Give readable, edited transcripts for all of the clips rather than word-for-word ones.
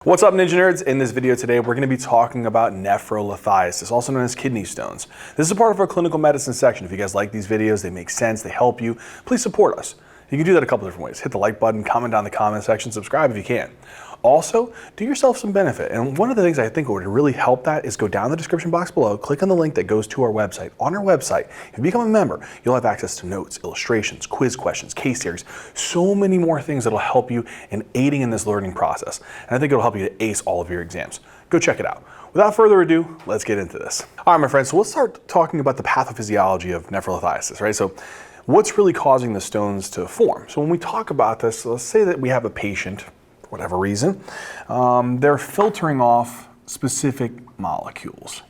What's up, Ninja Nerds? In this video today, we're going to be talking about nephrolithiasis, also known as kidney stones. This is a part of our clinical medicine section. If you guys like these videos, they make sense, they help you, please support us. You can do that a couple different ways. Hit the like button, comment down in the comment section, subscribe if you can. Also, do yourself some benefit. And one of the things I think would really help that is go down in the description box below, click on the link that goes to our website. On our website, if you become a member, you'll have access to notes, illustrations, quiz questions, case series, so many more things that'll help you in aiding in this learning process. And I think it'll help you to ace all of your exams. Go check it out. Without further ado, let's get into this. All right, my friends, so let's start talking about the pathophysiology of nephrolithiasis, right? So what's really causing the stones to form? So when we talk about this, let's say that we have a patient, for whatever reason, they're filtering off specific molecules.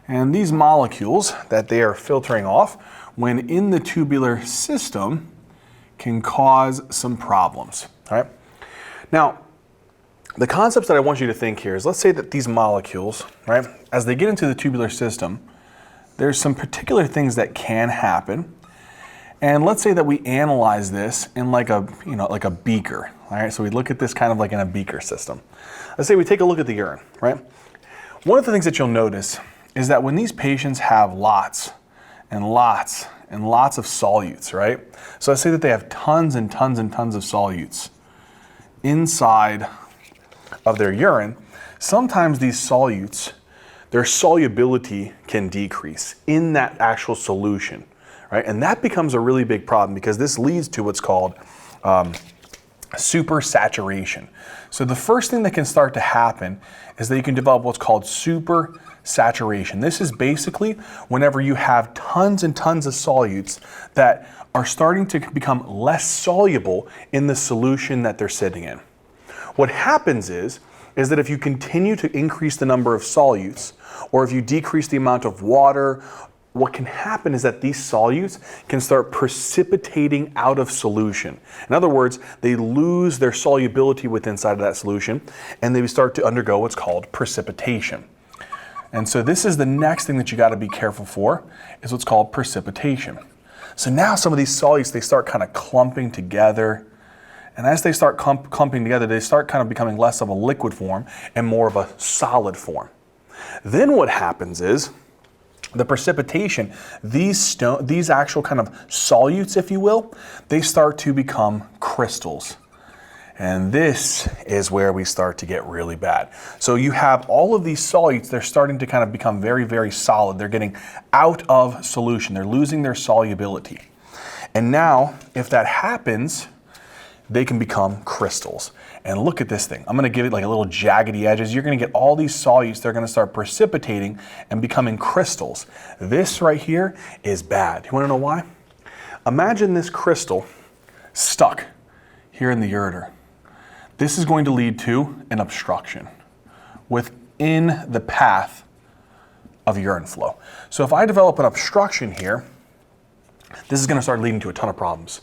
And these molecules that they are filtering off, when in the tubular system, can cause some problems, all right? Now, the concepts that I want you to think here is, let's say that these molecules, right, as they get into the tubular system, there's some particular things that can happen. And let's say that we analyze this in like a beaker, all right? So we look at this kind of like in a beaker system. Let's say we take a look at the urine, right? One of the things that you'll notice is that when these patients have lots and lots and lots of solutes, right? So let's say that they have tons and tons and tons of solutes inside of their urine. Sometimes these solutes, their solubility can decrease in that actual solution. Right? And that becomes a really big problem because this leads to what's called supersaturation. So the first thing that can start to happen is that you can develop what's called supersaturation. This is basically whenever you have tons and tons of solutes that are starting to become less soluble in the solution that they're sitting in. What happens is that if you continue to increase the number of solutes, or if you decrease the amount of water, what can happen is that these solutes can start precipitating out of solution. In other words, they lose their solubility within inside of that solution, and they start to undergo what's called precipitation. And so this is the next thing that you got to be careful for, is what's called precipitation. So now some of these solutes, they start kind of clumping together. And as they start clumping together, they start kind of becoming less of a liquid form and more of a solid form. Then what happens is, the precipitation, these actual kind of solutes, if you will, they start to become crystals. And this is where we start to get really bad. So you have all of these solutes, they're starting to kind of become very, very solid. They're getting out of solution. They're losing their solubility. And now, if that happens, they can become crystals. And look at this thing. I'm gonna give it like a little jaggedy edges. You're gonna get all these solutes, they're gonna start precipitating and becoming crystals. This right here is bad. You wanna know why? Imagine this crystal stuck here in the ureter. This is going to lead to an obstruction within the path of urine flow. So if I develop an obstruction here, this is gonna start leading to a ton of problems.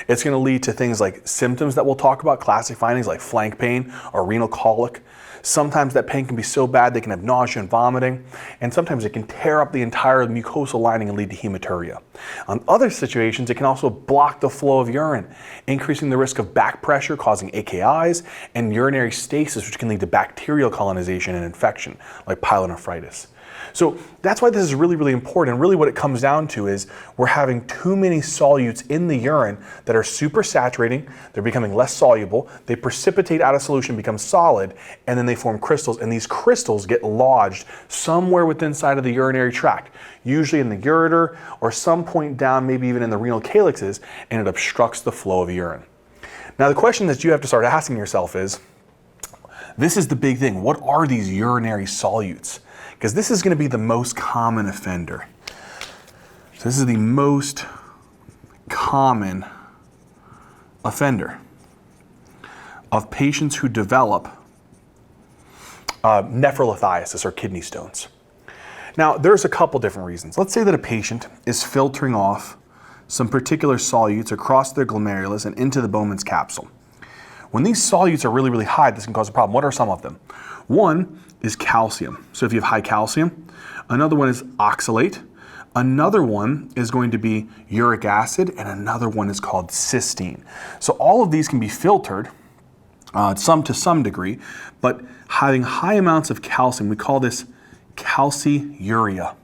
It's going to lead to things like symptoms that we'll talk about, classic findings like flank pain or renal colic. Sometimes that pain can be so bad they can have nausea and vomiting, and sometimes it can tear up the entire mucosal lining and lead to hematuria. On other situations, it can also block the flow of urine, increasing the risk of back pressure, causing AKIs, and urinary stasis, which can lead to bacterial colonization and infection, like pyelonephritis. So that's why this is really, really important. And really what it comes down to is we're having too many solutes in the urine that are super saturating, they're becoming less soluble, they precipitate out of solution, become solid, and then they form crystals, and these crystals get lodged somewhere within inside of the urinary tract, usually in the ureter or some point down, maybe even in the renal calyxes, and it obstructs the flow of urine. Now the question that you have to start asking yourself is, this is the big thing, what are these urinary solutes? Because this is going to be the most common offender. So this is the most common offender of patients who develop nephrolithiasis or kidney stones. Now, there's a couple different reasons. Let's say that a patient is filtering off some particular solutes across their glomerulus and into the Bowman's capsule. When these solutes are really, really high, this can cause a problem. What are some of them? One is calcium. So if you have high calcium, another one is oxalate, another one is going to be uric acid, and another one is called cystine. So all of these can be filtered to some degree, but having high amounts of calcium, we call this calciuria.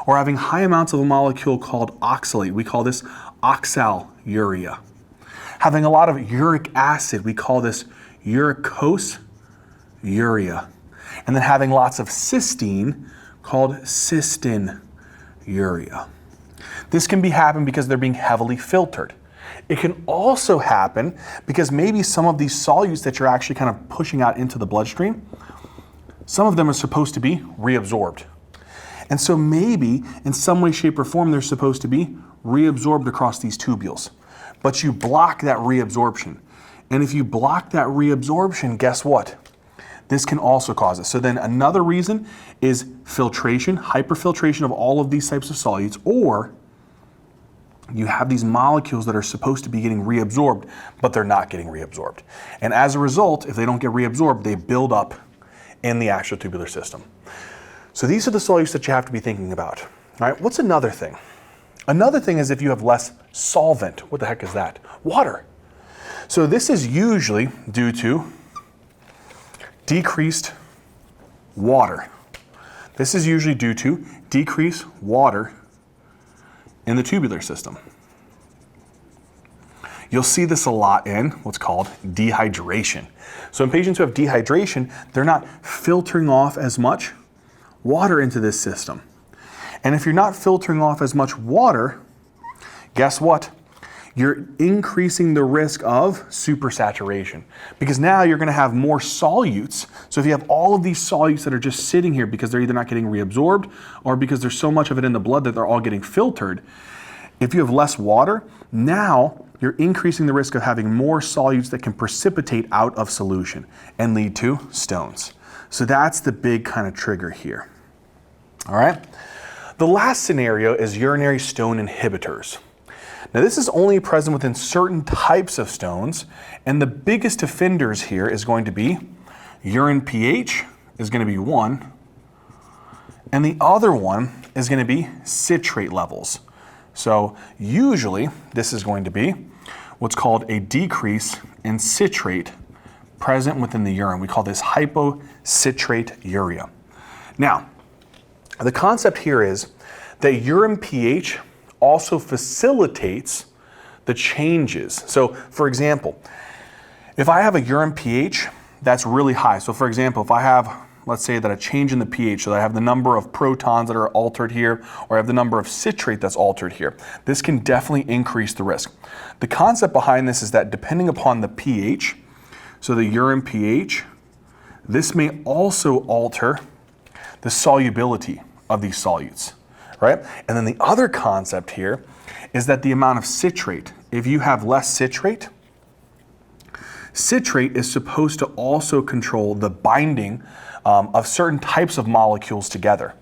Or having high amounts of a molecule called oxalate, we call this oxaluria. Having a lot of uric acid, we call this uricosuric. And then having lots of cystine, called cystinuria. This can happen because they're being heavily filtered. It can also happen because maybe some of these solutes that you're actually kind of pushing out into the bloodstream, some of them are supposed to be reabsorbed. And so maybe in some way, shape, or form, they're supposed to be reabsorbed across these tubules. But you block that reabsorption. And if you block that reabsorption, guess what? This can also cause it. So then another reason is filtration, hyperfiltration of all of these types of solutes, or you have these molecules that are supposed to be getting reabsorbed, but they're not getting reabsorbed. And as a result, if they don't get reabsorbed, they build up in the actual tubular system. So these are the solutes that you have to be thinking about. All right, what's another thing? Another thing is if you have less solvent. What the heck is that? Water. So this is usually due to decreased water. This is usually due to decreased water in the tubular system. You'll see this a lot in what's called dehydration. So in patients who have dehydration, they're not filtering off as much water into this system. And if you're not filtering off as much water, guess what? You're increasing the risk of supersaturation, because now you're going to have more solutes. So if you have all of these solutes that are just sitting here because they're either not getting reabsorbed or because there's so much of it in the blood that they're all getting filtered, if you have less water, now you're increasing the risk of having more solutes that can precipitate out of solution and lead to stones. So that's the big kind of trigger here. All right. The last scenario is urinary stone inhibitors. Now this is only present within certain types of stones, and the biggest offenders here is going to be urine pH is going to be 1, and the other one is going to be citrate levels. So usually this is going to be what's called a decrease in citrate present within the urine. We call this hypocitraturia. Now, the concept here is that urine pH also facilitates the changes. So for example, if I have a urine pH that's really high, so for example, if I have, let's say that a change in the pH, so that I have the number of protons that are altered here, or I have the number of citrate that's altered here, this can definitely increase the risk. The concept behind this is that depending upon the pH, so the urine pH, this may also alter the solubility of these solutes. Right? And then the other concept here is that the amount of citrate, if you have less citrate, citrate is supposed to also control the binding of certain types of molecules together.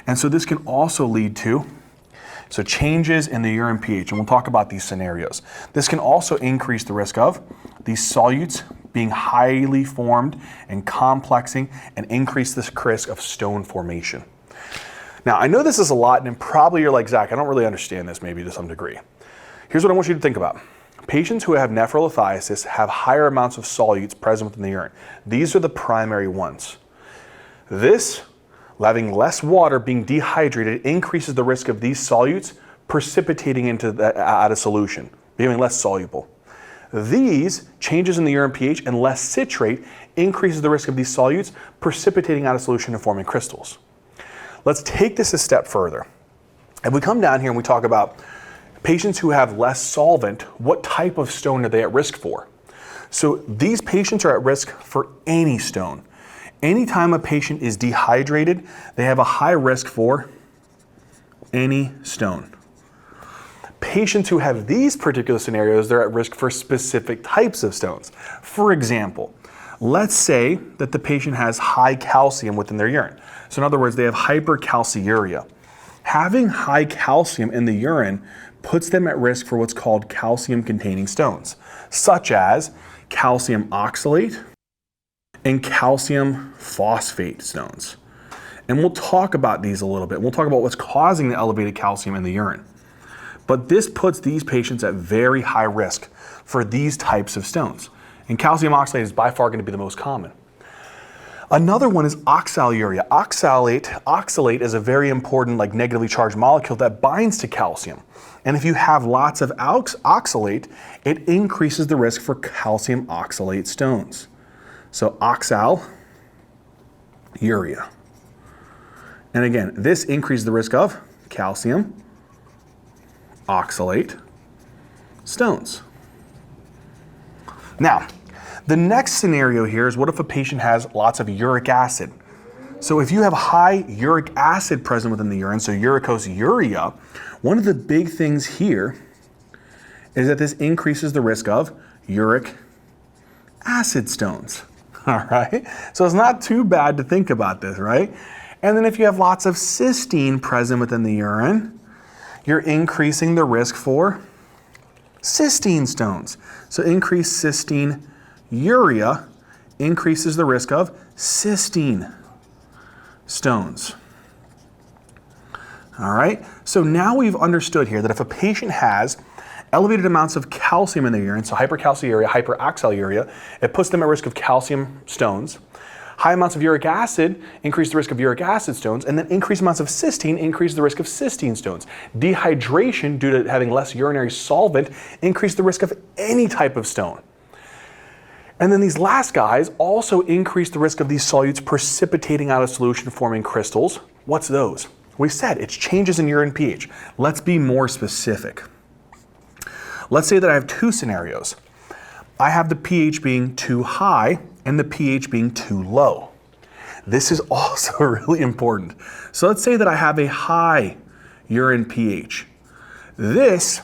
And so this can also lead to changes in the urine pH, and we'll talk about these scenarios. This can also increase the risk of these solutes being highly formed and complexing and increase this risk of stone formation. Now, I know this is a lot, and probably you're like, Zach, I don't really understand this maybe to some degree. Here's what I want you to think about. Patients who have nephrolithiasis have higher amounts of solutes present within the urine. These are the primary ones. This, having less water, being dehydrated, increases the risk of these solutes precipitating out of solution, becoming less soluble. These changes in the urine pH and less citrate increases the risk of these solutes precipitating out of solution and forming crystals. Let's take this a step further. If we come down here and we talk about patients who have less solvent, what type of stone are they at risk for? So these patients are at risk for any stone. Anytime a patient is dehydrated, they have a high risk for any stone. Patients who have these particular scenarios, they're at risk for specific types of stones. For example, let's say that the patient has high calcium within their urine. So in other words, they have hypercalciuria. Having high calcium in the urine puts them at risk for what's called calcium-containing stones, such as calcium oxalate and calcium phosphate stones. And we'll talk about these a little bit. We'll talk about what's causing the elevated calcium in the urine. But this puts these patients at very high risk for these types of stones. And calcium oxalate is by far going to be the most common. Another one is oxaluria. Oxalate is a very important, like, negatively charged molecule that binds to calcium. And if you have lots of oxalate, it increases the risk for calcium oxalate stones. So oxaluria. And again, this increases the risk of calcium oxalate stones. Now, the next scenario here is, what if a patient has lots of uric acid? So if you have high uric acid present within the urine, so uricosuriya, one of the big things here is that this increases the risk of uric acid stones. All right, so it's not too bad to think about this, right? And then if you have lots of cystine present within the urine, you're increasing the risk for cystine stones. So increased cystine urea increases the risk of cystine stones. All right, so now we've understood here that if a patient has elevated amounts of calcium in their urine, so hypercalciuria, hyperoxaluria, it puts them at risk of calcium stones. High amounts of uric acid increase the risk of uric acid stones, and then increased amounts of cystine increase the risk of cystine stones. Dehydration, due to having less urinary solvent, increase the risk of any type of stone. And then these last guys also increase the risk of these solutes precipitating out of solution, forming crystals. What's those? We said it's changes in urine pH. Let's be more specific. Let's say that I have two scenarios. I have the pH being too high and the pH being too low. This is also really important. So let's say that I have a high urine pH. This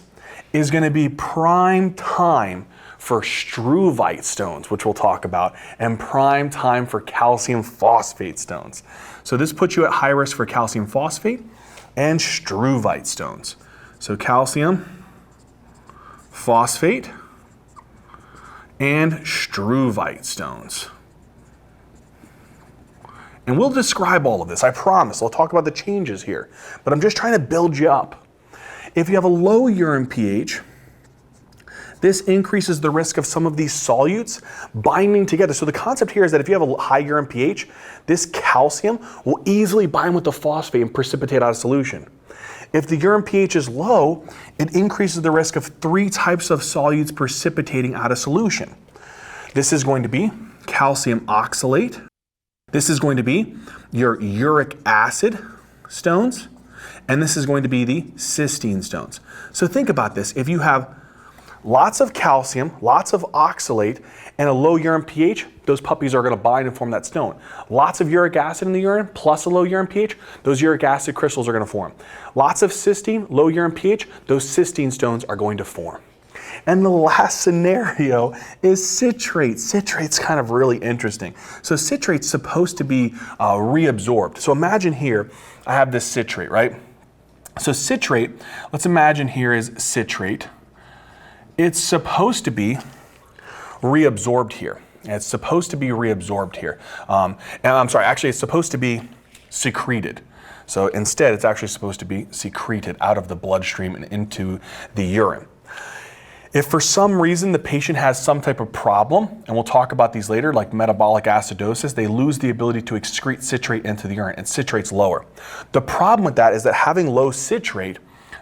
is going to be prime time for struvite stones, which we'll talk about, and prime time for calcium phosphate stones. So this puts you at high risk for calcium phosphate and struvite stones. So calcium phosphate and struvite stones. And we'll describe all of this, I promise. I'll talk about the changes here, but I'm just trying to build you up. If you have a low urine pH, this increases the risk of some of these solutes binding together. So the concept here is that if you have a high urine pH, this calcium will easily bind with the phosphate and precipitate out of solution. If the urine pH is low, it increases the risk of three types of solutes precipitating out of solution. This is going to be calcium oxalate. This is going to be your uric acid stones. And this is going to be the cystine stones. So think about this. If you have lots of calcium, lots of oxalate, and a low urine pH, those puppies are going to bind and form that stone. Lots of uric acid in the urine plus a low urine pH, those uric acid crystals are going to form. Lots of cystine, low urine pH, those cystine stones are going to form. And the last scenario is citrate. Citrate's kind of really interesting. So citrate's supposed to be reabsorbed. So imagine here, I have this citrate, right? So citrate, let's imagine here is citrate. It's supposed to be reabsorbed here. It's supposed to be reabsorbed here. And I'm sorry, actually it's supposed to be secreted. So instead it's actually supposed to be secreted out of the bloodstream and into the urine. If for some reason the patient has some type of problem, and we'll talk about these later, like metabolic acidosis, they lose the ability to excrete citrate into the urine, and citrate's lower. The problem with that is that having low citrate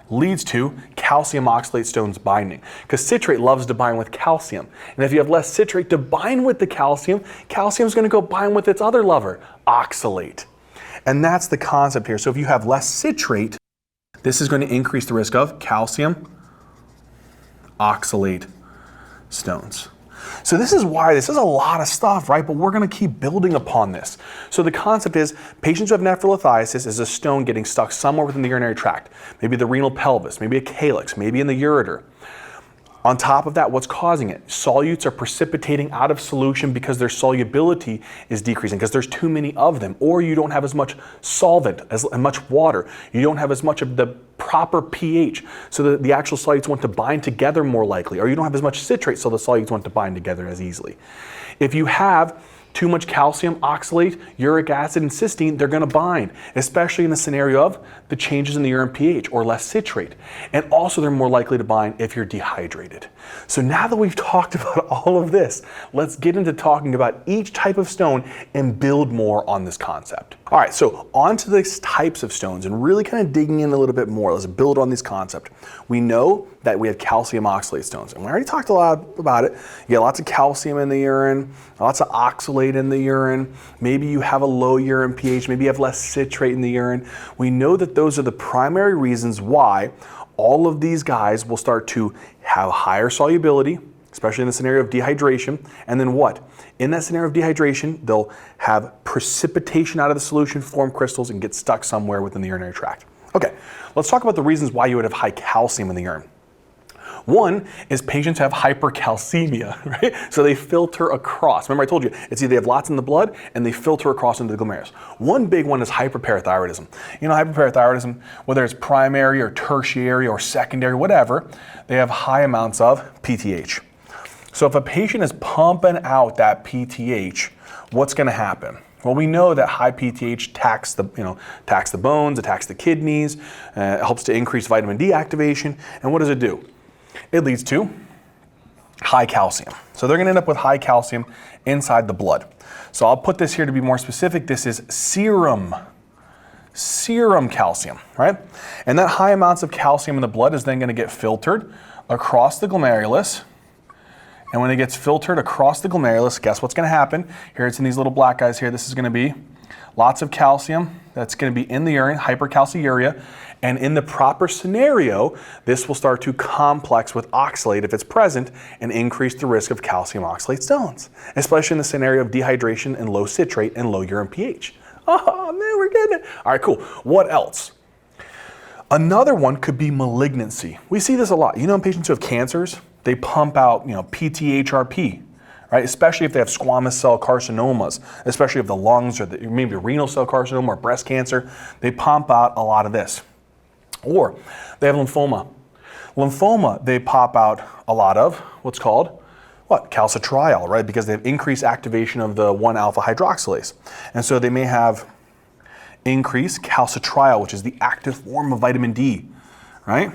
leads to calcium oxalate stones binding, because citrate loves to bind with calcium. And if you have less citrate to bind with the calcium, calcium's going to go bind with its other lover, oxalate. And that's the concept here. So if you have less citrate, this is going to increase the risk of calcium oxalate stones. So this is why this is a lot of stuff, right? But we're going to keep building upon this. So the concept is patients who have nephrolithiasis is a stone getting stuck somewhere within the urinary tract, maybe the renal pelvis, maybe a calyx, maybe in the ureter. On top of that, what's causing it? Solutes are precipitating out of solution because their solubility is decreasing, because there's too many of them, or you don't have as much solvent, as much water. You don't have as much of the proper pH, so that the actual solutes want to bind together more likely, or you don't have as much citrate, so the solutes want to bind together as easily. If you have Too much calcium, oxalate, uric acid, and cystine, they're going to bind, especially in the scenario of the changes in the urine pH or less citrate. And also they're more likely to bind if you're dehydrated. So now that we've talked about all of this, let's get into talking about each type of stone and build more on this concept. All right, so on to these types of stones and really kind of digging in a little bit more. Let's build on this concept. We know that we have calcium oxalate stones, and we already talked a lot about it. You get lots of calcium in the urine, lots of oxalate in the urine. Maybe you have a low urine pH, maybe you have less citrate in the urine. We know that those are the primary reasons why all of these guys will start to have higher solubility, especially in the scenario of dehydration. And then what? In that scenario of dehydration, they'll have precipitation out of the solution, form crystals, and get stuck somewhere within the urinary tract. Okay, let's talk about the reasons why you would have high calcium in the urine. One is patients have hypercalcemia, right? So they filter across. Remember I told you, it's either they have lots in the blood and they filter across into the glomerulus. One big one is hyperparathyroidism. You know, hyperparathyroidism, whether it's primary or tertiary or secondary, whatever, they have high amounts of PTH. So if a patient is pumping out that PTH, what's going to happen? Well, we know that high PTH attacks the bones, attacks the kidneys, helps to increase vitamin D activation. And what does it do? It leads to high calcium. So they're going to end up with high calcium inside the blood. So I'll put this here to be more specific. This is serum calcium, right? And that high amounts of calcium in the blood is then going to get filtered across the glomerulus. And when it gets filtered across the glomerulus, guess what's going to happen? Here it's in these little black guys here. This is going to be lots of calcium that's going to be in the urine, hypercalciuria. And in the proper scenario, this will start to complex with oxalate if it's present and increase the risk of calcium oxalate stones, especially in the scenario of dehydration and low citrate and low urine pH. Oh man, we're getting it. All right, cool. What else? Another one could be malignancy. We see this a lot. You know, in patients who have cancers, they pump out, PTHRP, right? Especially if they have squamous cell carcinomas, especially if the lungs or maybe renal cell carcinoma or breast cancer, they pump out a lot of this. Or they have lymphoma. Lymphoma, they pop out a lot of what's called, calcitriol, right? Because they have increased activation of the 1-alpha hydroxylase. And so they may have increased calcitriol, which is the active form of vitamin D, right?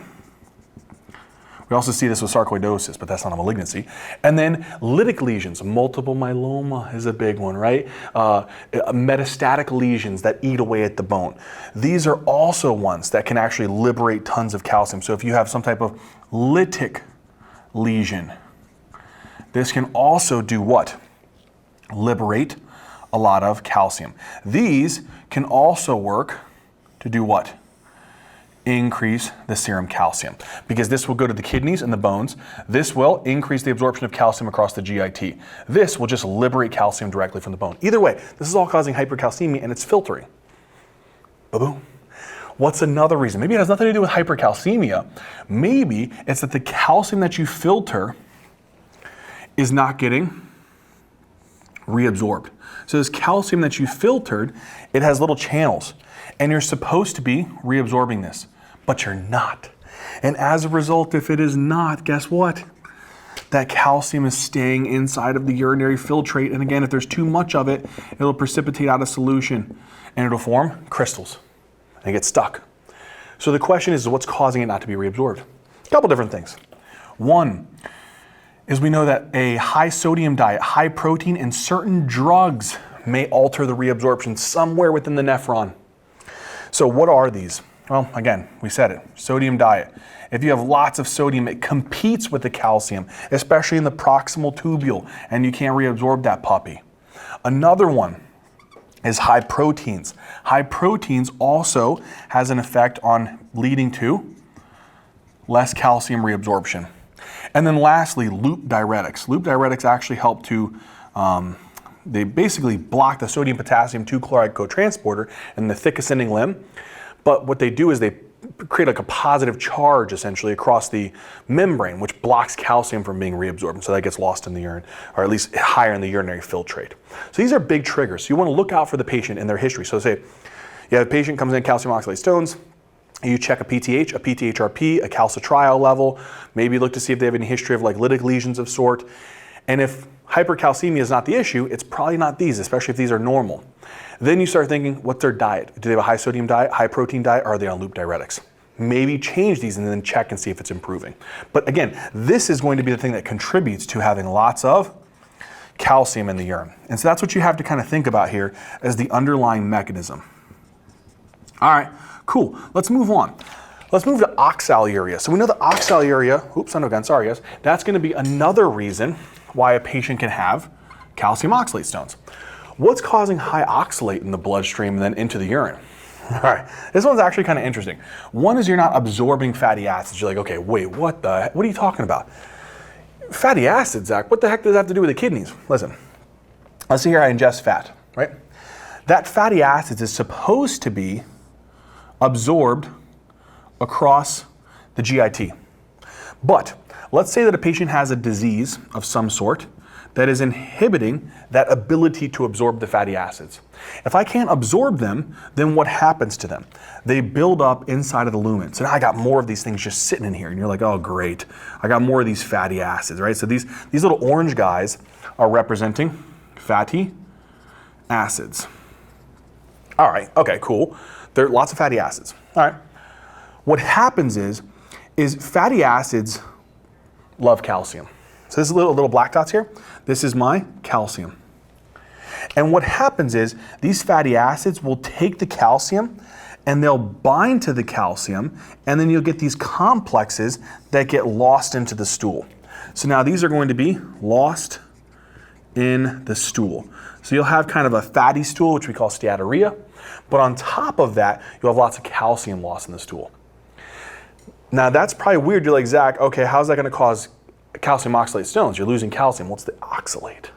We also see this with sarcoidosis, but that's not a malignancy. And then lytic lesions, multiple myeloma is a big one, right? Metastatic lesions that eat away at the bone. These are also ones that can actually liberate tons of calcium. So if you have some type of lytic lesion, this can also do what? Liberate a lot of calcium. These can also work to do what? Increase the serum calcium, because this will go to the kidneys and the bones. This will increase the absorption of calcium across the GIT. This will just liberate calcium directly from the bone. Either way, this is all causing hypercalcemia and it's filtering. Ba-boom. What's another reason? Maybe it has nothing to do with hypercalcemia. Maybe it's that the calcium that you filter is not getting reabsorbed. So this calcium that you filtered, it has little channels, and you're supposed to be reabsorbing this, but you're not. And as a result, if it is not, guess what? That calcium is staying inside of the urinary filtrate, and again, if there's too much of it, it'll precipitate out of solution, and it'll form crystals, and get stuck. So the question is, what's causing it not to be reabsorbed? A couple different things. One is we know that a high sodium diet, high protein, and certain drugs may alter the reabsorption somewhere within the nephron. So what are these? Well, again, we said it, sodium diet. If you have lots of sodium, it competes with the calcium, especially in the proximal tubule, and you can't reabsorb that puppy. Another one is high proteins. High proteins also has an effect on leading to less calcium reabsorption. And then lastly, loop diuretics. Loop diuretics actually help to, they basically block the sodium potassium 2-chloride cotransporter in the thick ascending limb. But what they do is they create like a positive charge essentially across the membrane, which blocks calcium from being reabsorbed. So that gets lost in the urine, or at least higher in the urinary filtrate. So these are big triggers. So you want to look out for the patient and their history. So say you have a patient comes in calcium oxalate stones, you check a PTH, a PTHRP, a calcitriol level, maybe look to see if they have any history of like lytic lesions of sort. And if hypercalcemia is not the issue, it's probably not these, especially if these are normal. Then you start thinking, what's their diet? Do they have a high sodium diet, high protein diet, or are they on loop diuretics? Maybe change these and then check and see if it's improving. But again, this is going to be the thing that contributes to having lots of calcium in the urine. And so that's what you have to kind of think about here as the underlying mechanism. All right, cool. Let's move on. Let's move to oxaluria. So we know the oxaluria, oops, again, sorry guys, that's going to be another reason why a patient can have calcium oxalate stones. What's causing high oxalate in the bloodstream and then into the urine? All right, this one's actually kind of interesting. One is you're not absorbing fatty acids. You're like, okay, wait, what are you talking about? Fatty acids, Zach, what the heck does that have to do with the kidneys? Listen, let's say here I ingest fat, right? That fatty acids is supposed to be absorbed across the GIT. But let's say that a patient has a disease of some sort that is inhibiting that ability to absorb the fatty acids. If I can't absorb them, then what happens to them? They build up inside of the lumen. So now I got more of these things just sitting in here, and you're like, oh great, I got more of these fatty acids, right? So these little orange guys are representing fatty acids. All right, okay, cool. There are lots of fatty acids. All right. What happens is fatty acids love calcium. So this is little black dots here. This is my calcium. And what happens is these fatty acids will take the calcium and they'll bind to the calcium, and then you'll get these complexes that get lost into the stool. So now these are going to be lost in the stool. So you'll have kind of a fatty stool, which we call steatorrhea, but on top of that, you'll have lots of calcium loss in the stool. Now that's probably weird. You're like, Zach, okay, how's that going to cause calcium oxalate stones? You're losing calcium. What's the oxalate?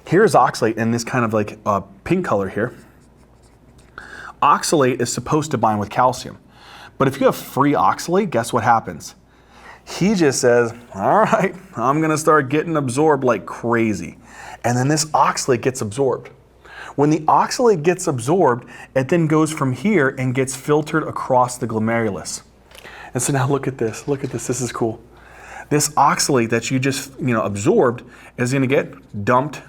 Here's oxalate in this kind of like pink color here. Oxalate is supposed to bind with calcium. But if you have free oxalate, guess what happens? He just says, all right, I'm going to start getting absorbed like crazy. And then this oxalate gets absorbed. When the oxalate gets absorbed, it then goes from here and gets filtered across the glomerulus. And so now look at this. Look at this. This is cool. This oxalate that you just absorbed is going to get dumped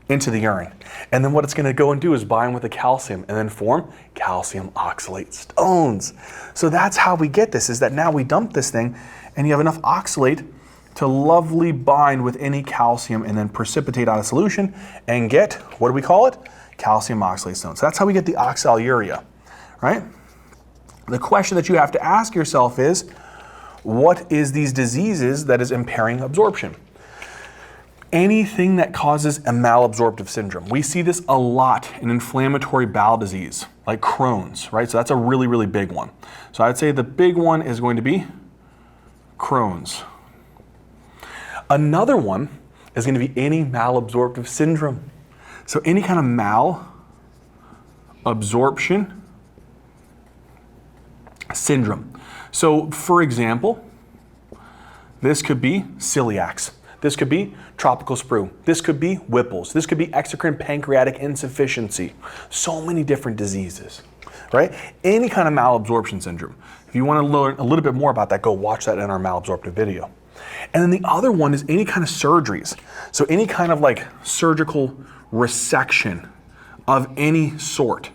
into the urine. And then what it's going to go and do is bind with the calcium and then form calcium oxalate stones. So that's how we get this, is that now we dump this thing and you have enough oxalate to lovely bind with any calcium and then precipitate out a solution and get, what do we call it? Calcium oxalate stones. So that's how we get the oxaluria, right? The question that you have to ask yourself is, what is these diseases that is impairing absorption? Anything that causes a malabsorptive syndrome. We see this a lot in inflammatory bowel disease, like Crohn's, right? So that's a really, really big one. So I'd say the big one is going to be Crohn's. Another one is going to be any malabsorptive syndrome. So any kind of malabsorption syndrome. So for example, this could be celiacs. This could be tropical sprue. This could be Whipple's. This could be exocrine pancreatic insufficiency. So many different diseases, right? Any kind of malabsorption syndrome. If you want to learn a little bit more about that, go watch that in our malabsorptive video. And then the other one is any kind of surgeries. So any kind of like surgical resection of any sort,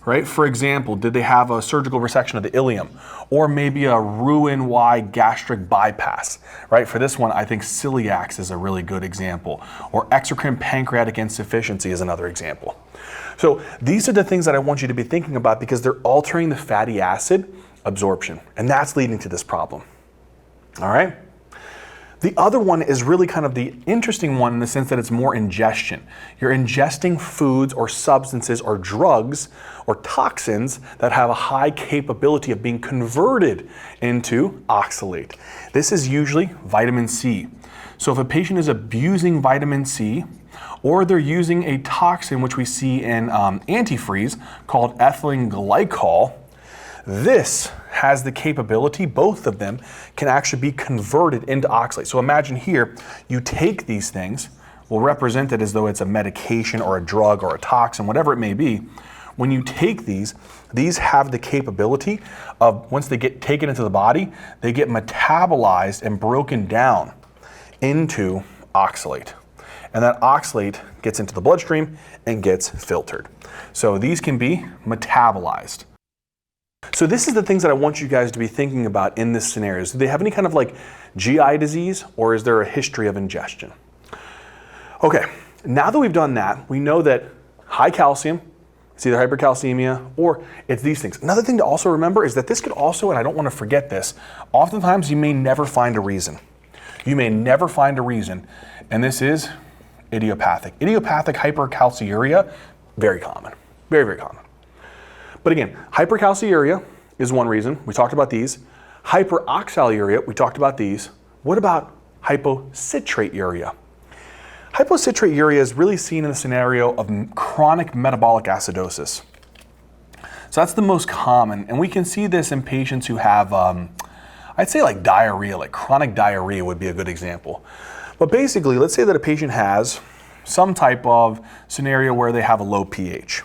right? For example, did they have a surgical resection of the ileum, or maybe a Roux-en-Y gastric bypass, right? For this one, I think celiacs is a really good example, or exocrine pancreatic insufficiency is another example. So these are the things that I want you to be thinking about because they're altering the fatty acid absorption, and that's leading to this problem. All right? The other one is really kind of the interesting one in the sense that it's more ingestion. You're ingesting foods or substances or drugs or toxins that have a high capability of being converted into oxalate. This is usually vitamin C. So if a patient is abusing vitamin C, or they're using a toxin which we see in antifreeze called ethylene glycol, this has the capability, both of them can actually be converted into oxalate. So imagine here, you take these things, we'll represent it as though it's a medication or a drug or a toxin, whatever it may be. When you take these have the capability of, once they get taken into the body, they get metabolized and broken down into oxalate. And that oxalate gets into the bloodstream and gets filtered. So these can be metabolized. So this is the things that I want you guys to be thinking about in this scenario. Do they have any kind of like GI disease, or is there a history of ingestion? Okay, now that we've done that, we know that high calcium, it's either hypercalcemia or it's these things. Another thing to also remember is that this could also, and I don't want to forget this, oftentimes you may never find a reason. You may never find a reason, and this is idiopathic. Idiopathic hypercalciuria, very common, very, very common. But again, hypercalciuria is one reason. We talked about these. Hyperoxaluria, we talked about these. What about hypocitrate uria? Hypocitrate uria is really seen in the scenario of chronic metabolic acidosis. So that's the most common, and we can see this in patients who have, I'd say like diarrhea, like chronic diarrhea would be a good example. But basically, let's say that a patient has some type of scenario where they have a low pH,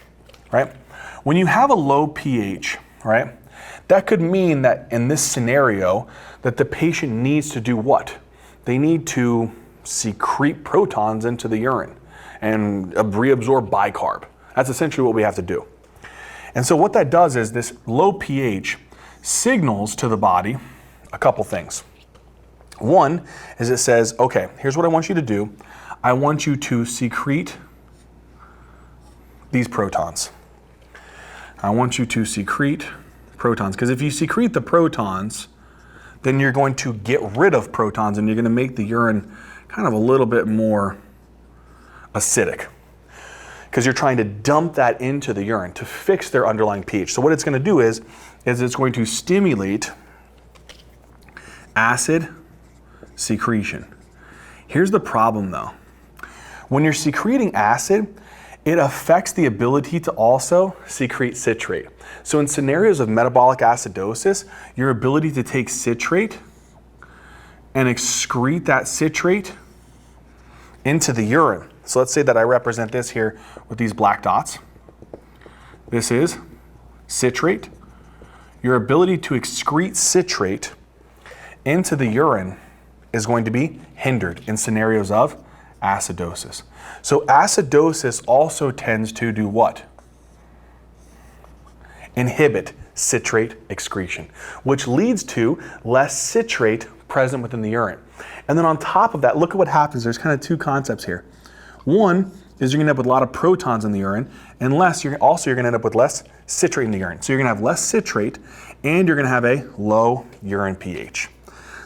right? When you have a low pH, right, that could mean that in this scenario that the patient needs to do what? They need to secrete protons into the urine and reabsorb bicarb. That's essentially what we have to do. And so what that does is this low pH signals to the body a couple things. One is it says, okay, here's what I want you to do. I want you to secrete these protons. I want you to secrete protons, because if you secrete the protons, then you're going to get rid of protons and you're going to make the urine kind of a little bit more acidic, because you're trying to dump that into the urine to fix their underlying pH. So what it's going to do is it's going to stimulate acid secretion. Here's the problem though. When you're secreting acid, it affects the ability to also secrete citrate. So in scenarios of metabolic acidosis, your ability to take citrate and excrete that citrate into the urine. So let's say that I represent this here with these black dots. This is citrate. Your ability to excrete citrate into the urine is going to be hindered in scenarios of acidosis. So acidosis also tends to do what? Inhibit citrate excretion, which leads to less citrate present within the urine. And then on top of that, look at what happens. There's kind of two concepts here. One is you're going to end up with a lot of protons in the urine, and you're going to end up with less citrate in the urine. So you're going to have less citrate, and you're going to have a low urine pH.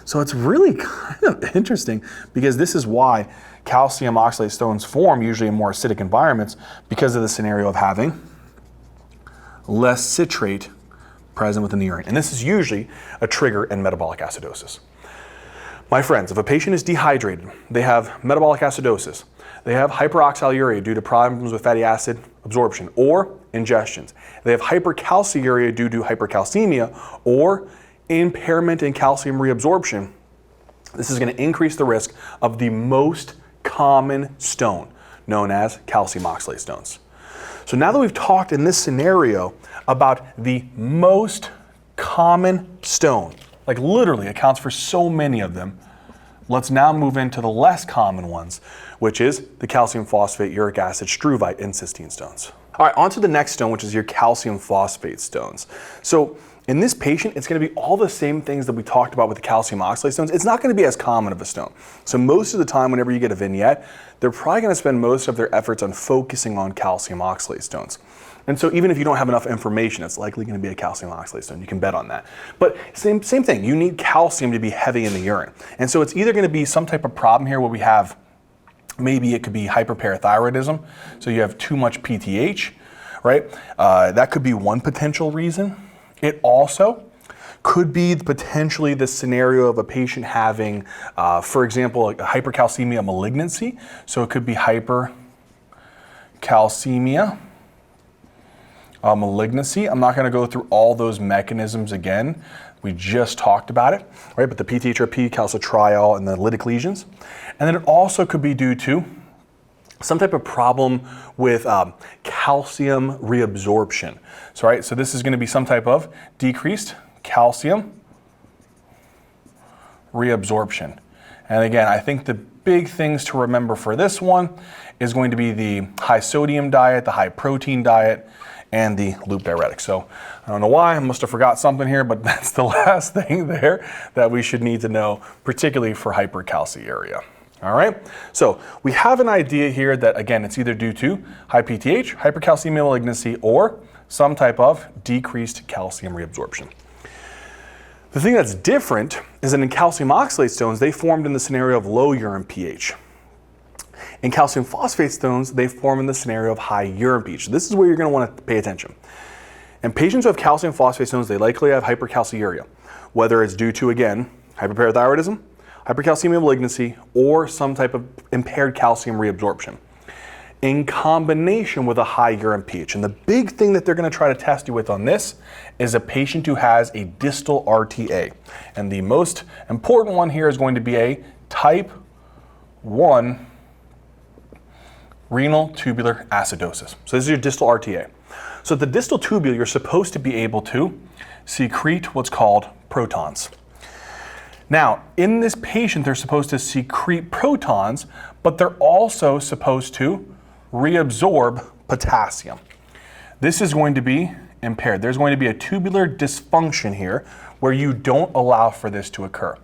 So it's really kind of interesting, because this is why calcium oxalate stones form usually in more acidic environments, because of the scenario of having less citrate present within the urine. And this is usually a trigger in metabolic acidosis. My friends, if a patient is dehydrated, they have metabolic acidosis, they have hyperoxaluria due to problems with fatty acid absorption or ingestions, they have hypercalciuria due to hypercalcemia or impairment in calcium reabsorption, this is going to increase the risk of the most common stone, known as calcium oxalate stones. So now that we've talked in this scenario about the most common stone, like literally accounts for so many of them, let's now move into the less common ones, which is the calcium phosphate, uric acid, struvite, and cystine stones. All right, on to the next stone, which is your calcium phosphate stones. So in this patient, it's going to be all the same things that we talked about with the calcium oxalate stones. It's not going to be as common of a stone. So most of the time, whenever you get a vignette, they're probably going to spend most of their efforts on focusing on calcium oxalate stones. And so even if you don't have enough information, it's likely going to be a calcium oxalate stone. You can bet on that. But same thing, you need calcium to be heavy in the urine. And so it's either going to be some type of problem here where we have, maybe it could be hyperparathyroidism. So you have too much PTH, right? That could be one potential reason. It also could be potentially the scenario of a patient having, for example, a hypercalcemia malignancy. So it could be hypercalcemia malignancy. I'm not going to go through all those mechanisms again. We just talked about it, right? But the PTHRP, calcitriol, and the lytic lesions. And then it also could be due to some type of problem with calcium reabsorption. So, right, so this is going to be some type of decreased calcium reabsorption. And again, I think the big things to remember for this one is going to be the high sodium diet, the high protein diet, and the loop diuretic. So I don't know why, I must have forgot something here, but that's the last thing there that we should need to know, particularly for hypercalciuria. All right, so we have an idea here that, again, it's either due to high PTH, hypercalcemia malignancy, or some type of decreased calcium reabsorption. The thing that's different is that in calcium oxalate stones, they formed in the scenario of low urine pH. In calcium phosphate stones, they form in the scenario of high urine pH. This is where you're going to want to pay attention. In patients who have calcium phosphate stones, they likely have hypercalciuria, whether it's due to, again, hyperparathyroidism, hypercalcemia malignancy, or some type of impaired calcium reabsorption, in combination with a high urine pH. And the big thing that they're going to try to test you with on this is a patient who has a distal RTA. And the most important one here is going to be a type 1 renal tubular acidosis. So this is your distal RTA. So at the distal tubule, you're supposed to be able to secrete what's called protons. Now, in this patient, they're supposed to secrete protons, but they're also supposed to reabsorb potassium. This is going to be impaired. There's going to be a tubular dysfunction here where you don't allow for this to occur.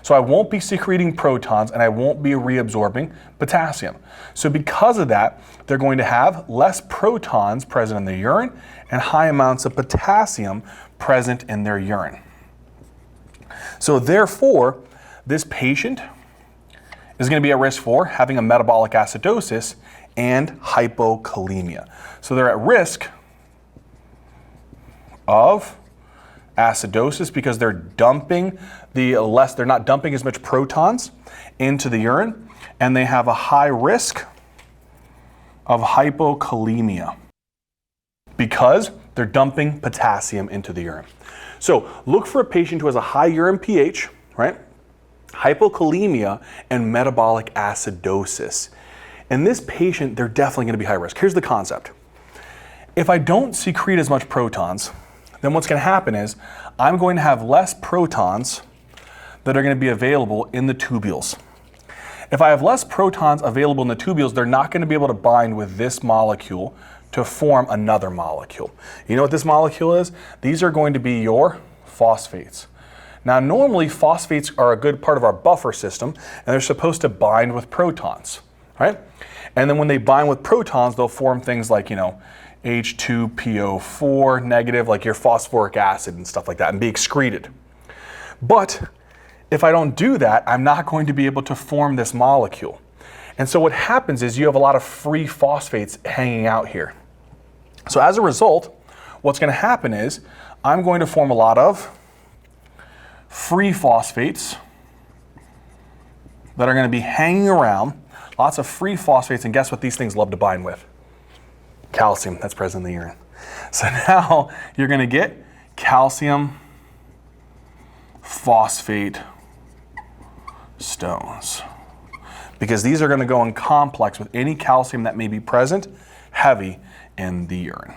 So I won't be secreting protons and I won't be reabsorbing potassium. So because of that, they're going to have less protons present in their urine and high amounts of potassium present in their urine. So therefore, this patient is going to be at risk for having a metabolic acidosis and hypokalemia. So they're at risk of acidosis because they're not dumping as much protons into the urine, and they have a high risk of hypokalemia because they're dumping potassium into the urine. So look for a patient who has a high urine pH, right? Hypokalemia and metabolic acidosis. In this patient, they're definitely going to be high risk. Here's the concept. If I don't secrete as much protons, then what's going to happen is I'm going to have less protons that are going to be available in the tubules. If I have less protons available in the tubules, they're not going to be able to bind with this molecule to form another molecule. You know what this molecule is? These are going to be your phosphates. Now, normally phosphates are a good part of our buffer system, and they're supposed to bind with protons, right? And then when they bind with protons, they'll form things like, H2PO4 negative, like your phosphoric acid and stuff like that, and be excreted. But if I don't do that, I'm not going to be able to form this molecule. And so what happens is you have a lot of free phosphates hanging out here. So as a result, what's going to happen is I'm going to form a lot of free phosphates that are going to be hanging around, lots of free phosphates, and guess what these things love to bind with? Calcium that's present in the urine. So now you're going to get calcium phosphate stones, because these are going to go in complex with any calcium that may be present heavy in the urine.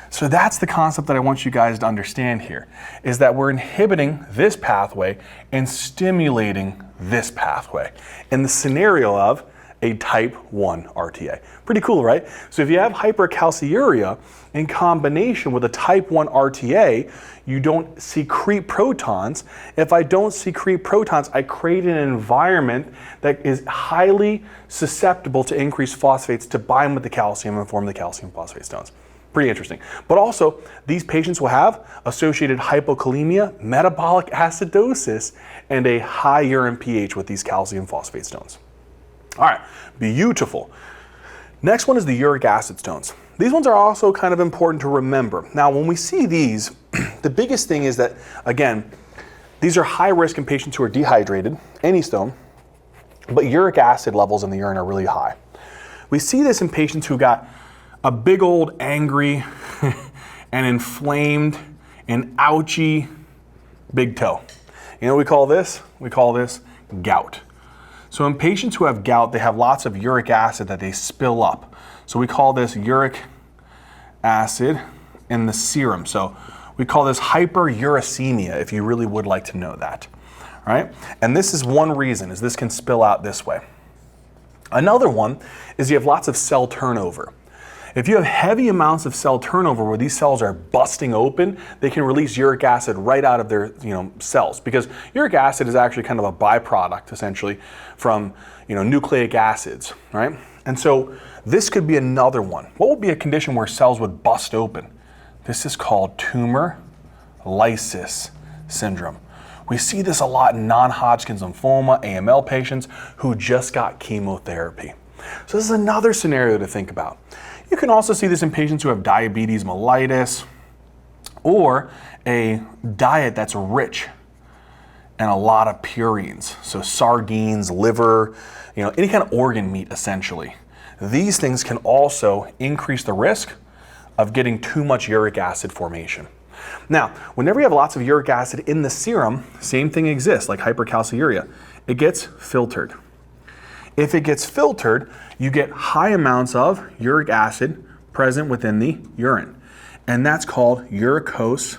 So that's the concept that I want you guys to understand here, is that we're inhibiting this pathway and stimulating this pathway in the scenario of a type 1 RTA. Pretty cool, right? So if you have hypercalciuria in combination with a type 1 RTA, you don't secrete protons. If I don't secrete protons, I create an environment that is highly susceptible to increased phosphates to bind with the calcium and form the calcium phosphate stones. Pretty interesting. But also, these patients will have associated hypokalemia, metabolic acidosis, and a high urine pH with these calcium phosphate stones. All right, beautiful. Next one is the uric acid stones. These ones are also kind of important to remember. Now, when we see these, the biggest thing is that, again, these are high risk in patients who are dehydrated, any stone, but uric acid levels in the urine are really high. We see this in patients who got a big old angry and inflamed and ouchy big toe. You know what we call this? We call this gout. So in patients who have gout, they have lots of uric acid that they spill up. So we call this uric acid in the serum. So we call this hyperuricemia, if you really would like to know that. all right? And this is one reason, is this can spill out this way. Another one is you have lots of cell turnover. If you have heavy amounts of cell turnover where these cells are busting open, they can release uric acid right out of their cells, because uric acid is actually kind of a byproduct essentially from nucleic acids, right? And so this could be another one. What would be a condition where cells would bust open? This is called tumor lysis syndrome. We see this a lot in non-Hodgkin's lymphoma, AML patients who just got chemotherapy. So this is another scenario to think about. You can also see this in patients who have diabetes mellitus or a diet that's rich in a lot of purines. So sardines, liver, any kind of organ meat essentially. These things can also increase the risk of getting too much uric acid formation. Now, whenever you have lots of uric acid in the serum, same thing exists, like hypercalciuria. It gets filtered. If it gets filtered, you get high amounts of uric acid present within the urine. And that's called uricose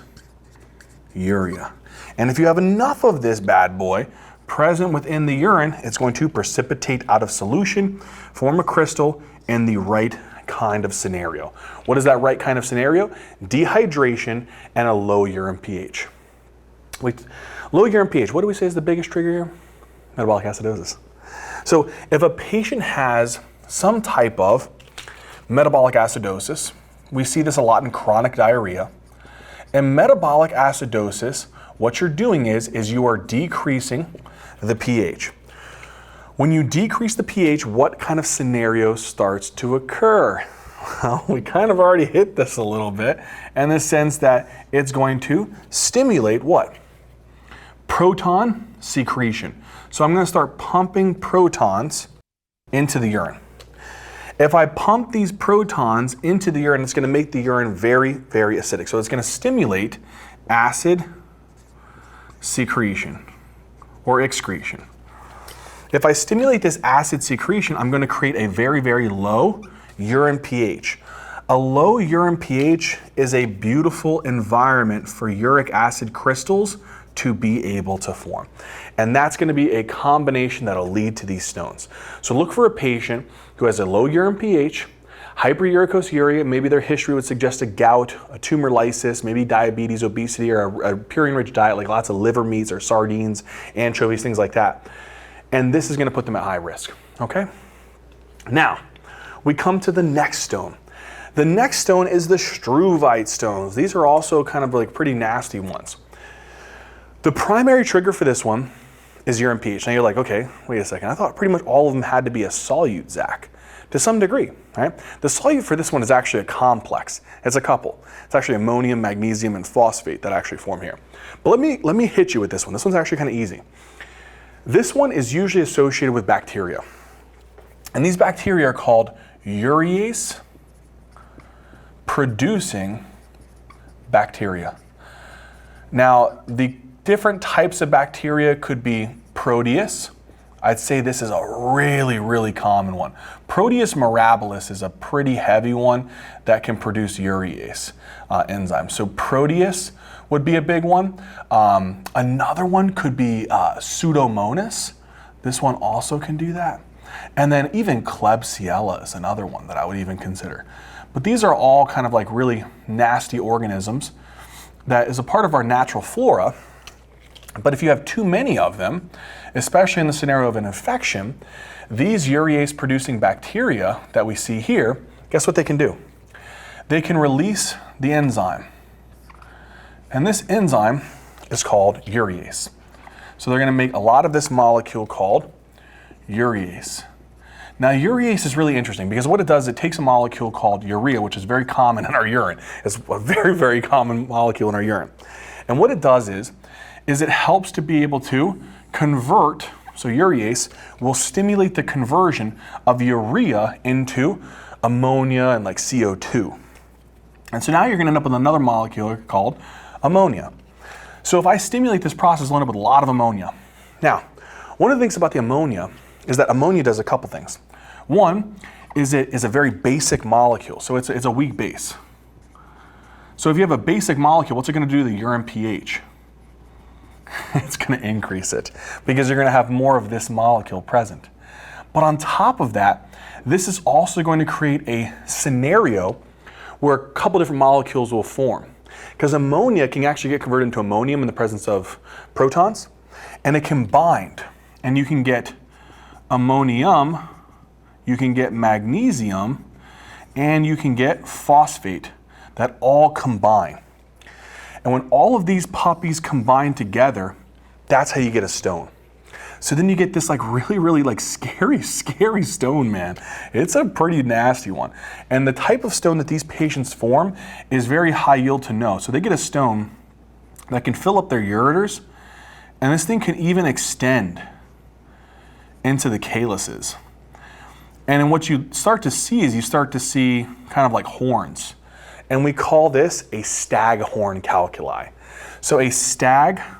urea. And if you have enough of this bad boy present within the urine, it's going to precipitate out of solution, form a crystal in the right kind of scenario. What is that right kind of scenario? Dehydration and a low urine pH. Low urine pH, what do we say is the biggest trigger here? Metabolic acidosis. So if a patient has some type of metabolic acidosis, we see this a lot in chronic diarrhea. In metabolic acidosis, what you're doing is you are decreasing the pH. When you decrease the pH, what kind of scenario starts to occur? Well, we kind of already hit this a little bit in the sense that it's going to stimulate what? Proton secretion. So I'm going to start pumping protons into the urine. If I pump these protons into the urine, it's going to make the urine very, very acidic. So it's going to stimulate acid secretion or excretion. If I stimulate this acid secretion, I'm going to create a very, very low urine pH. A low urine pH is a beautiful environment for uric acid crystals to be able to form. And that's going to be a combination that'll lead to these stones. So look for a patient who has a low urine pH, hyperuricosuriasia, maybe their history would suggest a gout, a tumor lysis, maybe diabetes, obesity, or a purine-rich diet like lots of liver meats or sardines, anchovies, things like that. And this is going to put them at high risk, okay? Now, we come to the next stone. The next stone is the Struvite stones. These are also kind of like pretty nasty ones. The primary trigger for this one is urine pH. Now you're like, okay, wait a second. I thought pretty much all of them had to be a solute, Zach, to some degree, right? The solute for this one is actually a complex. It's a couple. It's actually ammonium, magnesium, and phosphate that actually form here. But let me hit you with this one. This one's actually kind of easy. This one is usually associated with bacteria. And these bacteria are called urease producing bacteria. Now, the different types of bacteria could be Proteus. I'd say this is a really, really common one. Proteus mirabilis is a pretty heavy one that can produce urease enzymes. So Proteus would be a big one. Another one could be Pseudomonas. This one also can do that. And then even Klebsiella is another one that I would even consider. But these are all kind of like really nasty organisms that is a part of our natural flora. But if you have too many of them, especially in the scenario of an infection, these urease producing bacteria that we see here, guess what they can do? They can release the enzyme. And this enzyme is called urease. So they're going to make a lot of this molecule called urease. Now urease is really interesting because what it does, it takes a molecule called urea, which is very common in our urine. It's a very, very common molecule in our urine. And what it does is it helps to be able to convert, so urease will stimulate the conversion of urea into ammonia and like CO2. And so now you're going to end up with another molecule called ammonia. So if I stimulate this process, I'll end up with a lot of ammonia. Now, one of the things about the ammonia is that ammonia does a couple things. One is it is a very basic molecule, so it's a weak base. So if you have a basic molecule, what's it going to do to the urine pH? It's going to increase it because you're going to have more of this molecule present. But on top of that, this is also going to create a scenario where a couple different molecules will form. Because ammonia can actually get converted into ammonium in the presence of protons, and it can bind. And you can get ammonium, you can get magnesium, and you can get phosphate that all combine. And when all of these puppies combine together, that's how you get a stone. So then you get this like really like scary stone, man. It's a pretty nasty one. And the type of stone that these patients form is very high yield to know. So they get a stone that can fill up their ureters, and this thing can even extend into the calyces. And then what you start to see is you start to see kind of like horns. And we call this a staghorn calculi. So a staghorn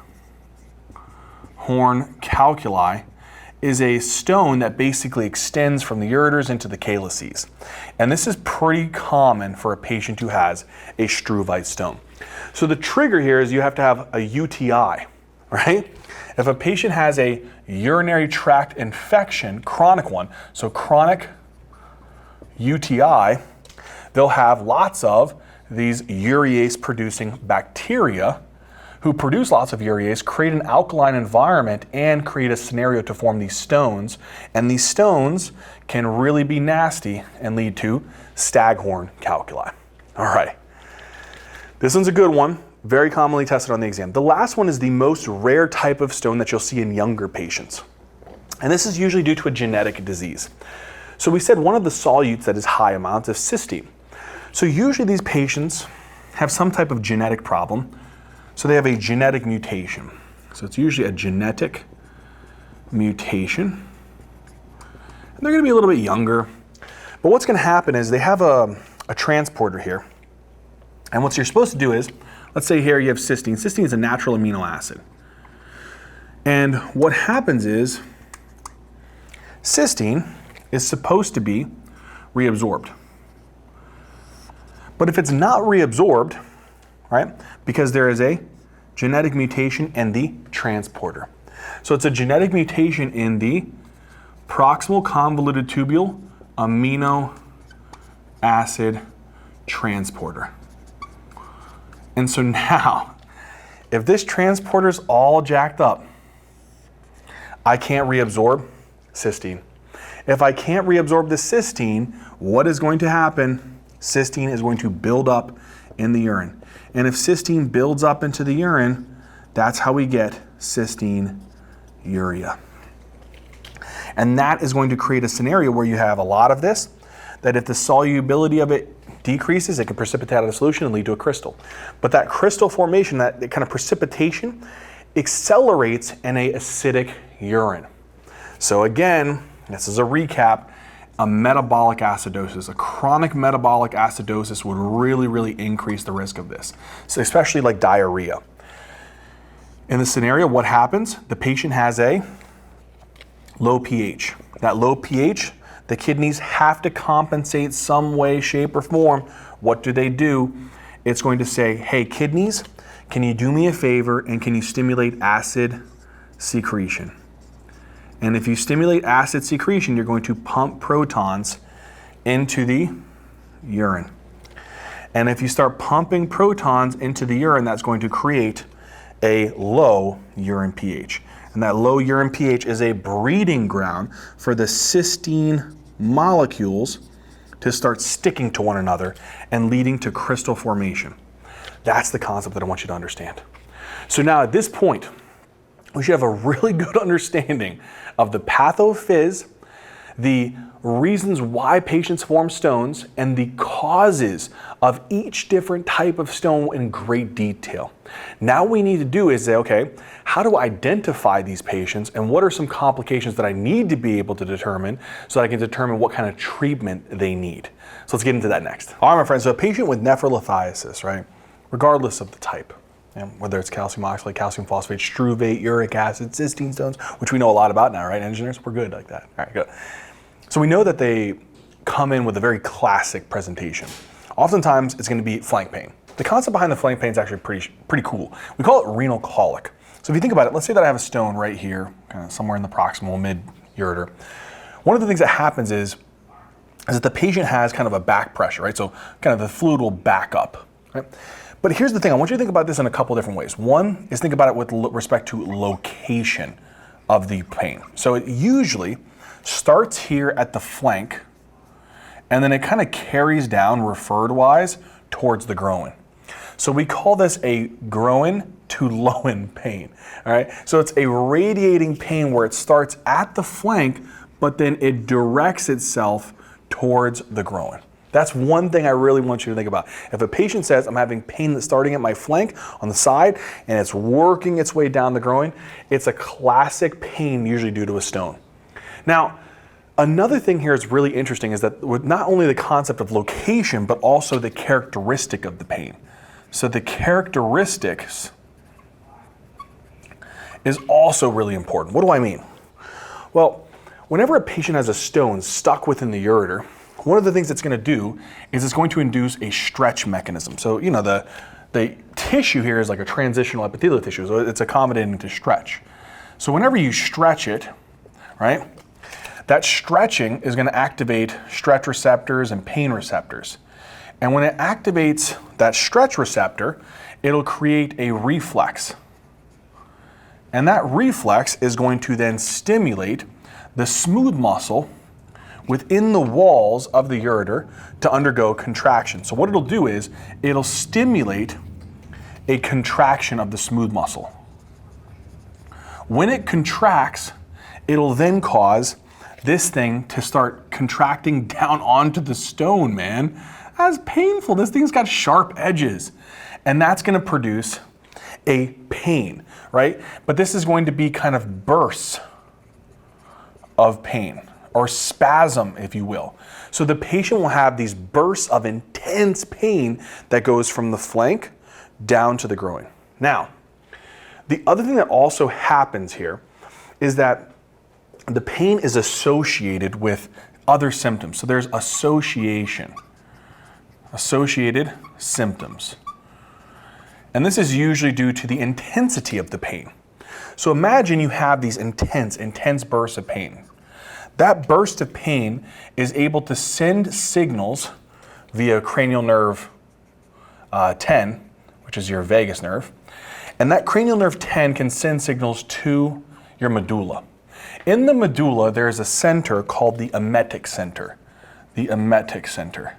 calculi is a stone that basically extends from the ureters into the calyces. And this is pretty common for a patient who has a Struvite stone. So the trigger here is you have to have a UTI, right? If a patient has a urinary tract infection, chronic one, so chronic UTI, they'll have lots of these urease producing bacteria who produce lots of urease, create an alkaline environment, and create a scenario to form these stones. And these stones can really be nasty and lead to staghorn calculi. All right. This one's a good one, very commonly tested on the exam. The last one is the most rare type of stone that you'll see in younger patients. And this is usually due to a genetic disease. So we said one of the solutes that is high amounts of cystine. So usually these patients have some type of genetic problem. So they have a genetic mutation. So it's usually a genetic mutation. And they're going to be a little bit younger. But what's going to happen is they have a transporter here. And what you're supposed to do is, let's say here you have cystine. Cystine is a natural amino acid. And what happens is cystine is supposed to be reabsorbed. But if it's not reabsorbed, right, because there is a genetic mutation in the transporter. So it's a genetic mutation in the proximal convoluted tubule amino acid transporter. And so now, if this transporter's all jacked up, I can't reabsorb cystine. If I can't reabsorb the cystine, what is going to happen? Cystine is going to build up in the urine. And if cystine builds up into the urine, that's how we get cystine urea. And that is going to create a scenario where you have a lot of this, that if the solubility of it decreases, it can precipitate out of the solution and lead to a crystal. But that crystal formation, that kind of precipitation, accelerates in an acidic urine. So again, this is a recap. A metabolic acidosis, a chronic metabolic acidosis would really increase the risk of this, so especially like diarrhea. In the scenario, what happens? The patient has a low pH. That low pH, the kidneys have to compensate some way, shape, or form. What do? It's going to say, hey, kidneys, can you do me a favor and can you stimulate acid secretion? And if you stimulate acid secretion, you're going to pump protons into the urine. And if you start pumping protons into the urine, that's going to create a low urine pH. And that low urine pH is a breeding ground for the cystine molecules to start sticking to one another and leading to crystal formation. That's the concept that I want you to understand. So now at this point, we should have a really good understanding of the pathophys, the reasons why patients form stones, and the causes of each different type of stone in great detail. Now what we need to do is say, okay, how do I identify these patients and what are some complications that I need to be able to determine so that I can determine what kind of treatment they need. So let's get into that next. All right, my friends, so a patient with nephrolithiasis, right, regardless of the type, whether it's calcium oxalate, calcium phosphate, struvite, uric acid, cystine stones, which we know a lot about now, right? Engineers, we're good like that. All right, good. So we know that they come in with a very classic presentation. Oftentimes, it's going to be flank pain. The concept behind the flank pain is actually pretty cool. We call it renal colic. So So if you think about it, let's say that I have a stone right here, kind of somewhere in the proximal mid-ureter. One of the things that happens is that the patient has kind of a back pressure, right? So kind of the fluid will back up, right? But here's the thing, I want you to think about this in a couple different ways. One is think about it with respect to location of the pain. So it usually starts here at the flank, and then it kind of carries down referred-wise towards the groin. So we call this a groin to lowen pain, all right? So it's a radiating pain where it starts at the flank, but then it directs itself towards the groin. That's one thing I really want you to think about. If a patient says, I'm having pain that's starting at my flank on the side and it's working its way down the groin, it's a classic pain usually due to a stone. Now, another thing here is really interesting is that with not only the concept of location, but also the characteristic of the pain. So the characteristics is also really important. What do I mean? Well, whenever a patient has a stone stuck within the ureter, one of the things it's going to do is it's going to induce a stretch mechanism. So, you know, the tissue here is like a transitional epithelial tissue, so it's accommodating to stretch. So whenever you stretch it, right, that stretching is going to activate stretch receptors and pain receptors. And when it activates that stretch receptor, it'll create a reflex. And that reflex is going to then stimulate the smooth muscle within the walls of the ureter to undergo contraction. So what it'll do is it'll stimulate a contraction of the smooth muscle. When it contracts, it'll then cause this thing to start contracting down onto the stone, man. That's painful. This thing's got sharp edges. And that's going to produce a pain, right? But this is going to be kind of bursts of pain, or spasm, if you will. So the patient will have these bursts of intense pain that goes from the flank down to the groin. Now, the other thing that also happens here is that the pain is associated with other symptoms. So there's associated symptoms. And this is usually due to the intensity of the pain. So imagine you have these intense bursts of pain. That burst of pain is able to send signals via cranial nerve 10, which is your vagus nerve. And that cranial nerve 10 can send signals to your medulla. In the medulla, there is a center called the emetic center. The emetic center.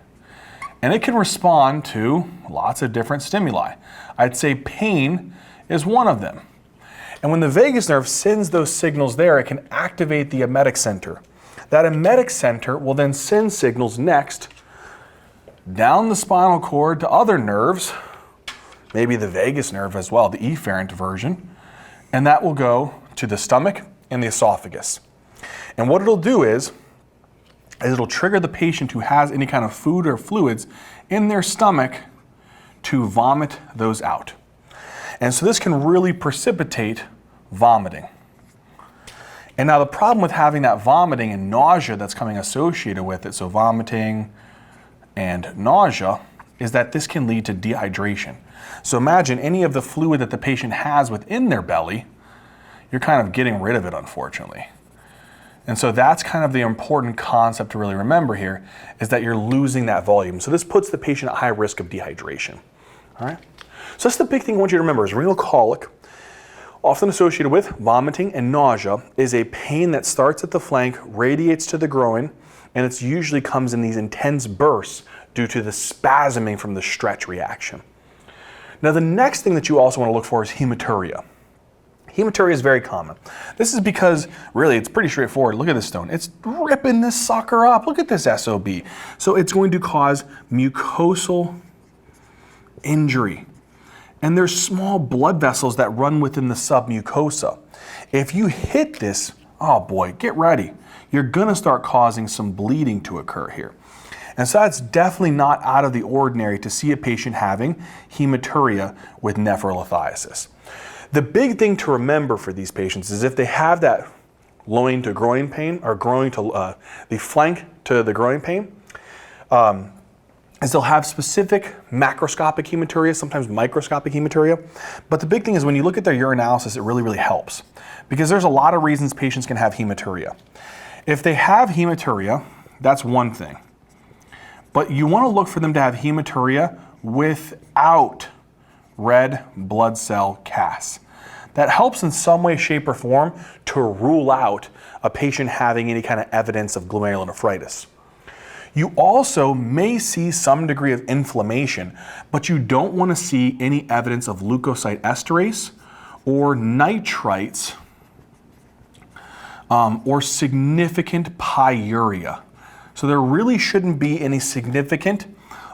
And it can respond to lots of different stimuli. I'd say pain is one of them. And when the vagus nerve sends those signals there, it can activate the emetic center. That emetic center will then send signals next down the spinal cord to other nerves, maybe the vagus nerve as well, the efferent version, and that will go to the stomach and the esophagus. And what it'll do is it'll trigger the patient who has any kind of food or fluids in their stomach to vomit those out. And so this can really precipitate vomiting. And now the problem with having that vomiting and nausea that's coming associated with it, so vomiting and nausea, is that this can lead to dehydration. So imagine any of the fluid that the patient has within their belly, you're kind of getting rid of it, unfortunately. And so that's kind of the important concept to really remember here, is that you're losing that volume. So this puts the patient at high risk of dehydration. All right? So that's the big thing I want you to remember is renal colic, often associated with vomiting and nausea, is a pain that starts at the flank, radiates to the groin, and it usually comes in these intense bursts due to the spasming from the stretch reaction. Now the next thing that you also want to look for is hematuria. Hematuria is very common. This is because, really, it's pretty straightforward. Look at this stone. It's ripping this sucker up. Look at this SOB. So it's going to cause mucosal injury. And there's small blood vessels that run within the submucosa. If you hit this, oh boy, get ready. You're gonna start causing some bleeding to occur here. And so that's definitely not out of the ordinary to see a patient having hematuria with nephrolithiasis. The big thing to remember for these patients is if they have that loin to groin pain or groin to the flank to the groin pain, is they'll have specific macroscopic hematuria, sometimes microscopic hematuria. But the big thing is when you look at their urinalysis, it really, really helps because there's a lot of reasons patients can have hematuria. If they have hematuria, that's one thing. But you want to look for them to have hematuria without red blood cell CAS. That helps in some way, shape, or form to rule out a patient having any kind of evidence of glomerulonephritis. You also may see some degree of inflammation, but you don't want to see any evidence of leukocyte esterase or nitrites or significant pyuria. So there really shouldn't be any significant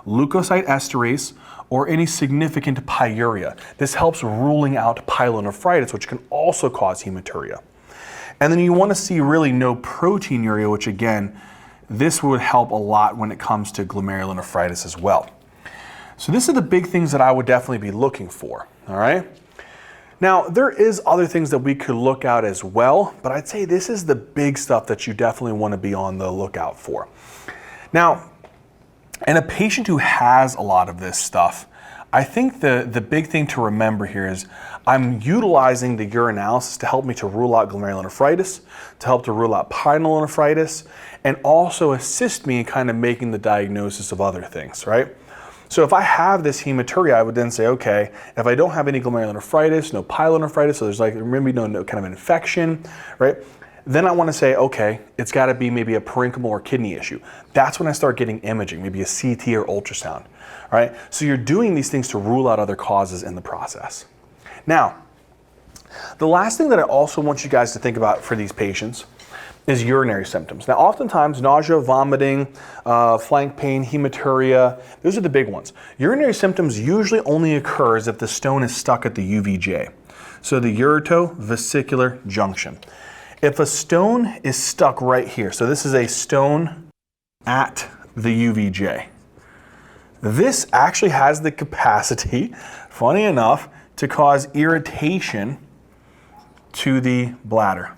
leukocyte esterase or any significant pyuria. This helps ruling out pyelonephritis, which can also cause hematuria. And then you want to see really no proteinuria, which again, this would help a lot when it comes to glomerulonephritis as well. So these are the big things that I would definitely be looking for, all right? Now, there is other things that we could look out as well, but I'd say this is the big stuff that you definitely want to be on the lookout for. Now, in a patient who has a lot of this stuff, I think the big thing to remember here is I'm utilizing the urinalysis to help me to rule out glomerulonephritis, to help to rule out pyelonephritis, and also assist me in kind of making the diagnosis of other things, right? So if I have this hematuria, I would then say, okay, if I don't have any glomerulonephritis, no pyelonephritis, so there's like maybe no kind of infection, right? Then I want to say, okay, it's got to be maybe a parenchymal or kidney issue. That's when I start getting imaging, maybe a CT or ultrasound, all right? So you're doing these things to rule out other causes in the process. Now, the last thing that I also want you guys to think about for these patients is urinary symptoms. Now, oftentimes nausea, vomiting, flank pain, hematuria, those are the big ones. Urinary symptoms usually only occurs if the stone is stuck at the UVJ, so the ureterovesicular junction. If a stone is stuck right here, so this is a stone at the UVJ, this actually has the capacity, funny enough, to cause irritation to the bladder.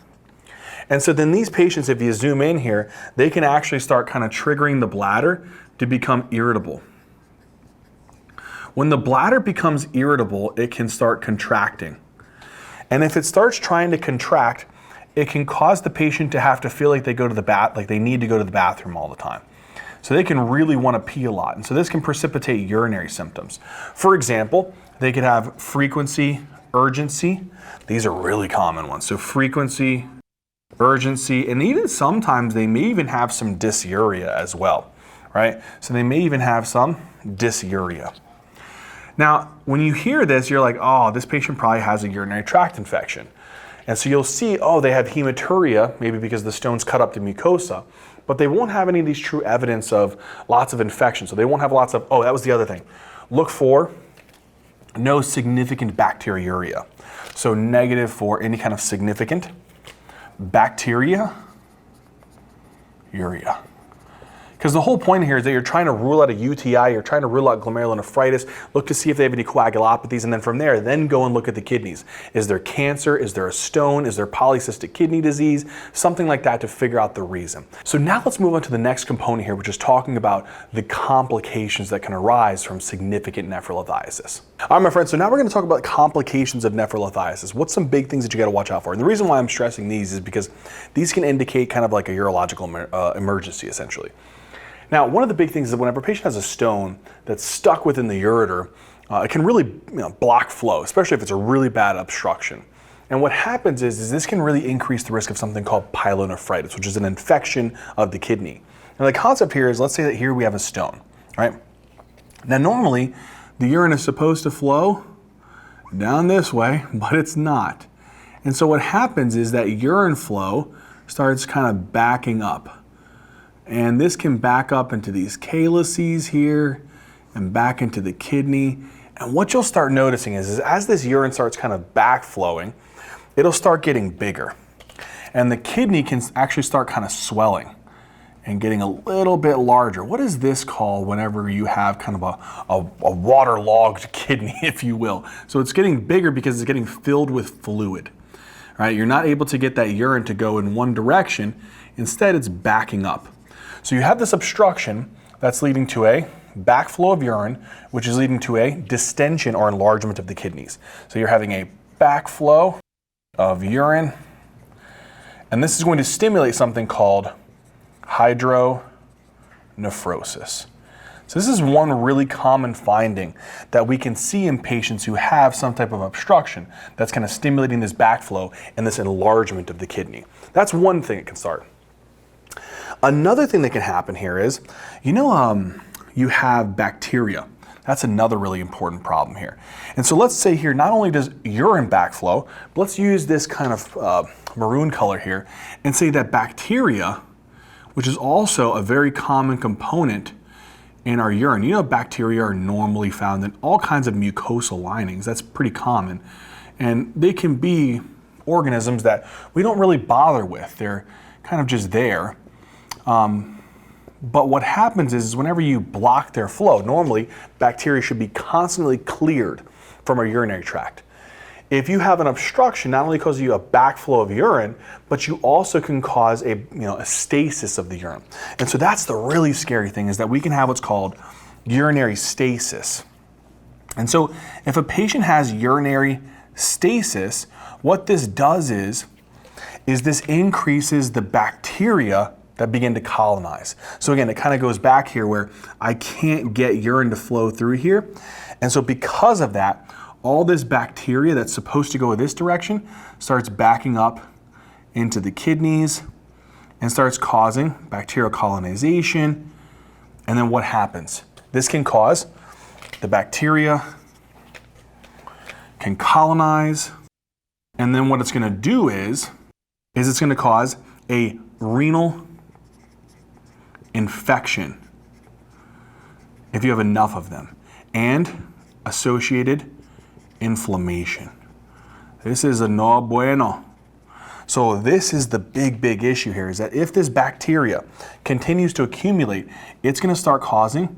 And so then these patients, if you zoom in here, they can actually start kind of triggering the bladder to become irritable. When the bladder becomes irritable, it can start contracting. And if it starts trying to contract, it can cause the patient to have to feel like they need to go to the bathroom all the time. So they can really want to pee a lot. And so this can precipitate urinary symptoms. For example, they could have frequency, urgency. These are really common ones. So frequency, urgency, and even sometimes they may even have some dysuria as well, right? So they may even have some dysuria. Now, when you hear this, you're like, oh, this patient probably has a urinary tract infection. And so you'll see, oh, they have hematuria, maybe because the stones cut up the mucosa, but they won't have any of these true evidence of lots of infection. So they won't have lots of, oh, that was the other thing. Look for no significant bacteriuria. So negative for any kind of significant bacteria, urea. Because the whole point here is that you're trying to rule out a UTI, you're trying to rule out glomerulonephritis, look to see if they have any coagulopathies, and then from there, then go and look at the kidneys. Is there cancer? Is there a stone? Is there polycystic kidney disease? Something like that to figure out the reason. So now let's move on to the next component here, which is talking about the complications that can arise from significant nephrolithiasis. All right, my friends, so now we're going to talk about complications of nephrolithiasis. What's some big things that you got to watch out for? And the reason why I'm stressing these is because these can indicate kind of like a urological emergency, essentially. Now, one of the big things is that whenever a patient has a stone that's stuck within the ureter, it can really block flow, especially if it's a really bad obstruction. And what happens is this can really increase the risk of something called pyelonephritis, which is an infection of the kidney. And the concept here is, let's say that here we have a stone, right? Now, normally, the urine is supposed to flow down this way, but it's not. And so what happens is that urine flow starts kind of backing up. And this can back up into these calyces here and back into the kidney. And what you'll start noticing is as this urine starts kind of backflowing, it'll start getting bigger. And the kidney can actually start kind of swelling and getting a little bit larger. What is this called whenever you have kind of a waterlogged kidney, if you will? So it's getting bigger because it's getting filled with fluid, right? You're not able to get that urine to go in one direction. Instead, it's backing up. So you have this obstruction that's leading to a backflow of urine, which is leading to a distension or enlargement of the kidneys. So you're having a backflow of urine, and this is going to stimulate something called hydronephrosis. So this is one really common finding that we can see in patients who have some type of obstruction that's kind of stimulating this backflow and this enlargement of the kidney. That's one thing it can start. Another thing that can happen here is, you have bacteria. That's another really important problem here. And so let's say here, not only does urine backflow, but let's use this kind of maroon color here and say that bacteria, which is also a very common component in our urine. Bacteria are normally found in all kinds of mucosal linings. That's pretty common. And they can be organisms that we don't really bother with. They're kind of just there. But what happens is whenever you block their flow, normally bacteria should be constantly cleared from our urinary tract. If you have an obstruction, not only causes you a backflow of urine, but you also can cause a stasis of the urine. And so that's the really scary thing, is that we can have what's called urinary stasis. And so if a patient has urinary stasis, what this does is this increases the bacteria that begin to colonize. So again, it kind of goes back here where I can't get urine to flow through here. And so because of that, all this bacteria that's supposed to go this direction starts backing up into the kidneys and starts causing bacterial colonization. And then what happens? This can cause the bacteria can colonize. And then what it's going to do is it's going to cause a renal infection if you have enough of them, and associated inflammation. This is a no bueno. So this is the big issue here, is that if this bacteria continues to accumulate, it's going to start causing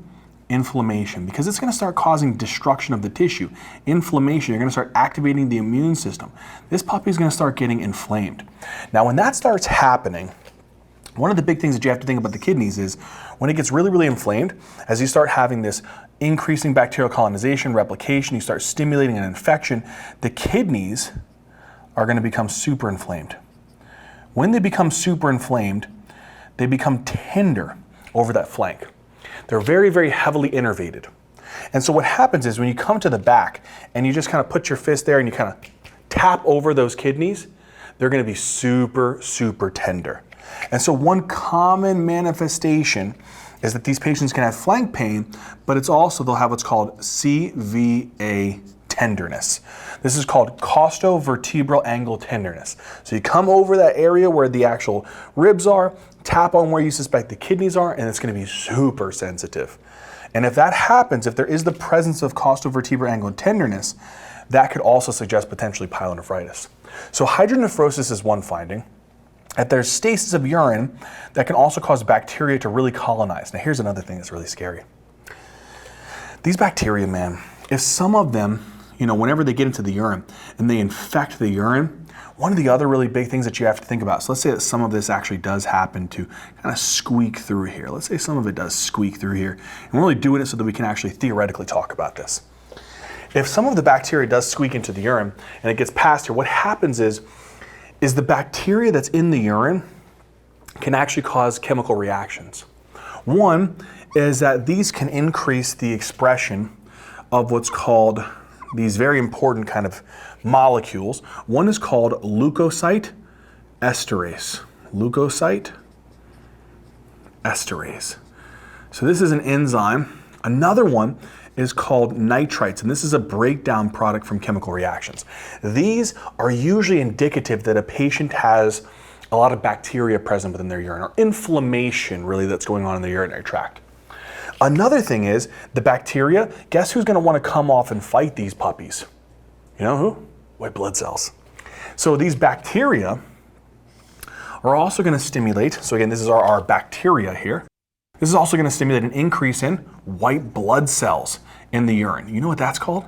inflammation, because it's going to start causing destruction of the tissue. Inflammation, you're going to start activating the immune system. This puppy is going to start getting inflamed. Now, when that starts happening, one of the big things that you have to think about the kidneys is when it gets really inflamed, as you start having this increasing bacterial colonization, replication, you start stimulating an infection, the kidneys are going to become super inflamed. When they become super inflamed, they become tender over that flank. They're very heavily innervated. And so what happens is when you come to the back and you just kind of put your fist there and you kind of tap over those kidneys, they're going to be super tender. And so one common manifestation is that these patients can have flank pain, but it's also, they'll have what's called CVA tenderness. This is called costovertebral angle tenderness. So you come over that area where the actual ribs are, tap on where you suspect the kidneys are, and it's going to be super sensitive. And if that happens, if there is the presence of costovertebral angle tenderness, that could also suggest potentially pyelonephritis. So hydronephrosis is one finding. That there's stasis of urine that can also cause bacteria to really colonize. Now here's another thing that's really scary. These bacteria, man, if some of them, whenever they get into the urine and they infect the urine, one of the other really big things that you have to think about, so let's say that some of this actually does happen to kind of squeak through here. Let's say some of it does squeak through here. And we're only doing it so that we can actually theoretically talk about this. If some of the bacteria does squeak into the urine and it gets past here, what happens is the bacteria that's in the urine can actually cause chemical reactions. One is that these can increase the expression of what's called these very important kind of molecules. One is called leukocyte esterase. Leukocyte esterase. So this is an enzyme. Another one is called nitrites, and this is a breakdown product from chemical reactions. These are usually indicative that a patient has a lot of bacteria present within their urine, or inflammation really that's going on in the urinary tract. Another thing is the bacteria, guess who's going to want to come off and fight these puppies? You know who? White blood cells. So these bacteria are also going to stimulate, so again, this is our bacteria here. This is also going to stimulate an increase in white blood cells in the urine. You know what that's called?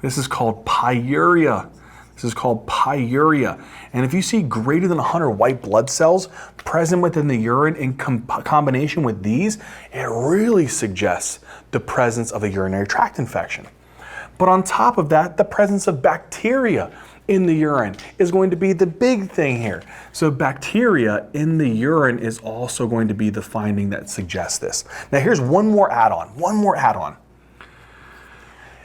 This is called pyuria. This is called pyuria. And if you see greater than 100 white blood cells present within the urine in combination with these, it really suggests the presence of a urinary tract infection. But on top of that, the presence of bacteria in the urine is going to be the big thing here. So bacteria in the urine is also going to be the finding that suggests this. Now here's one more add-on.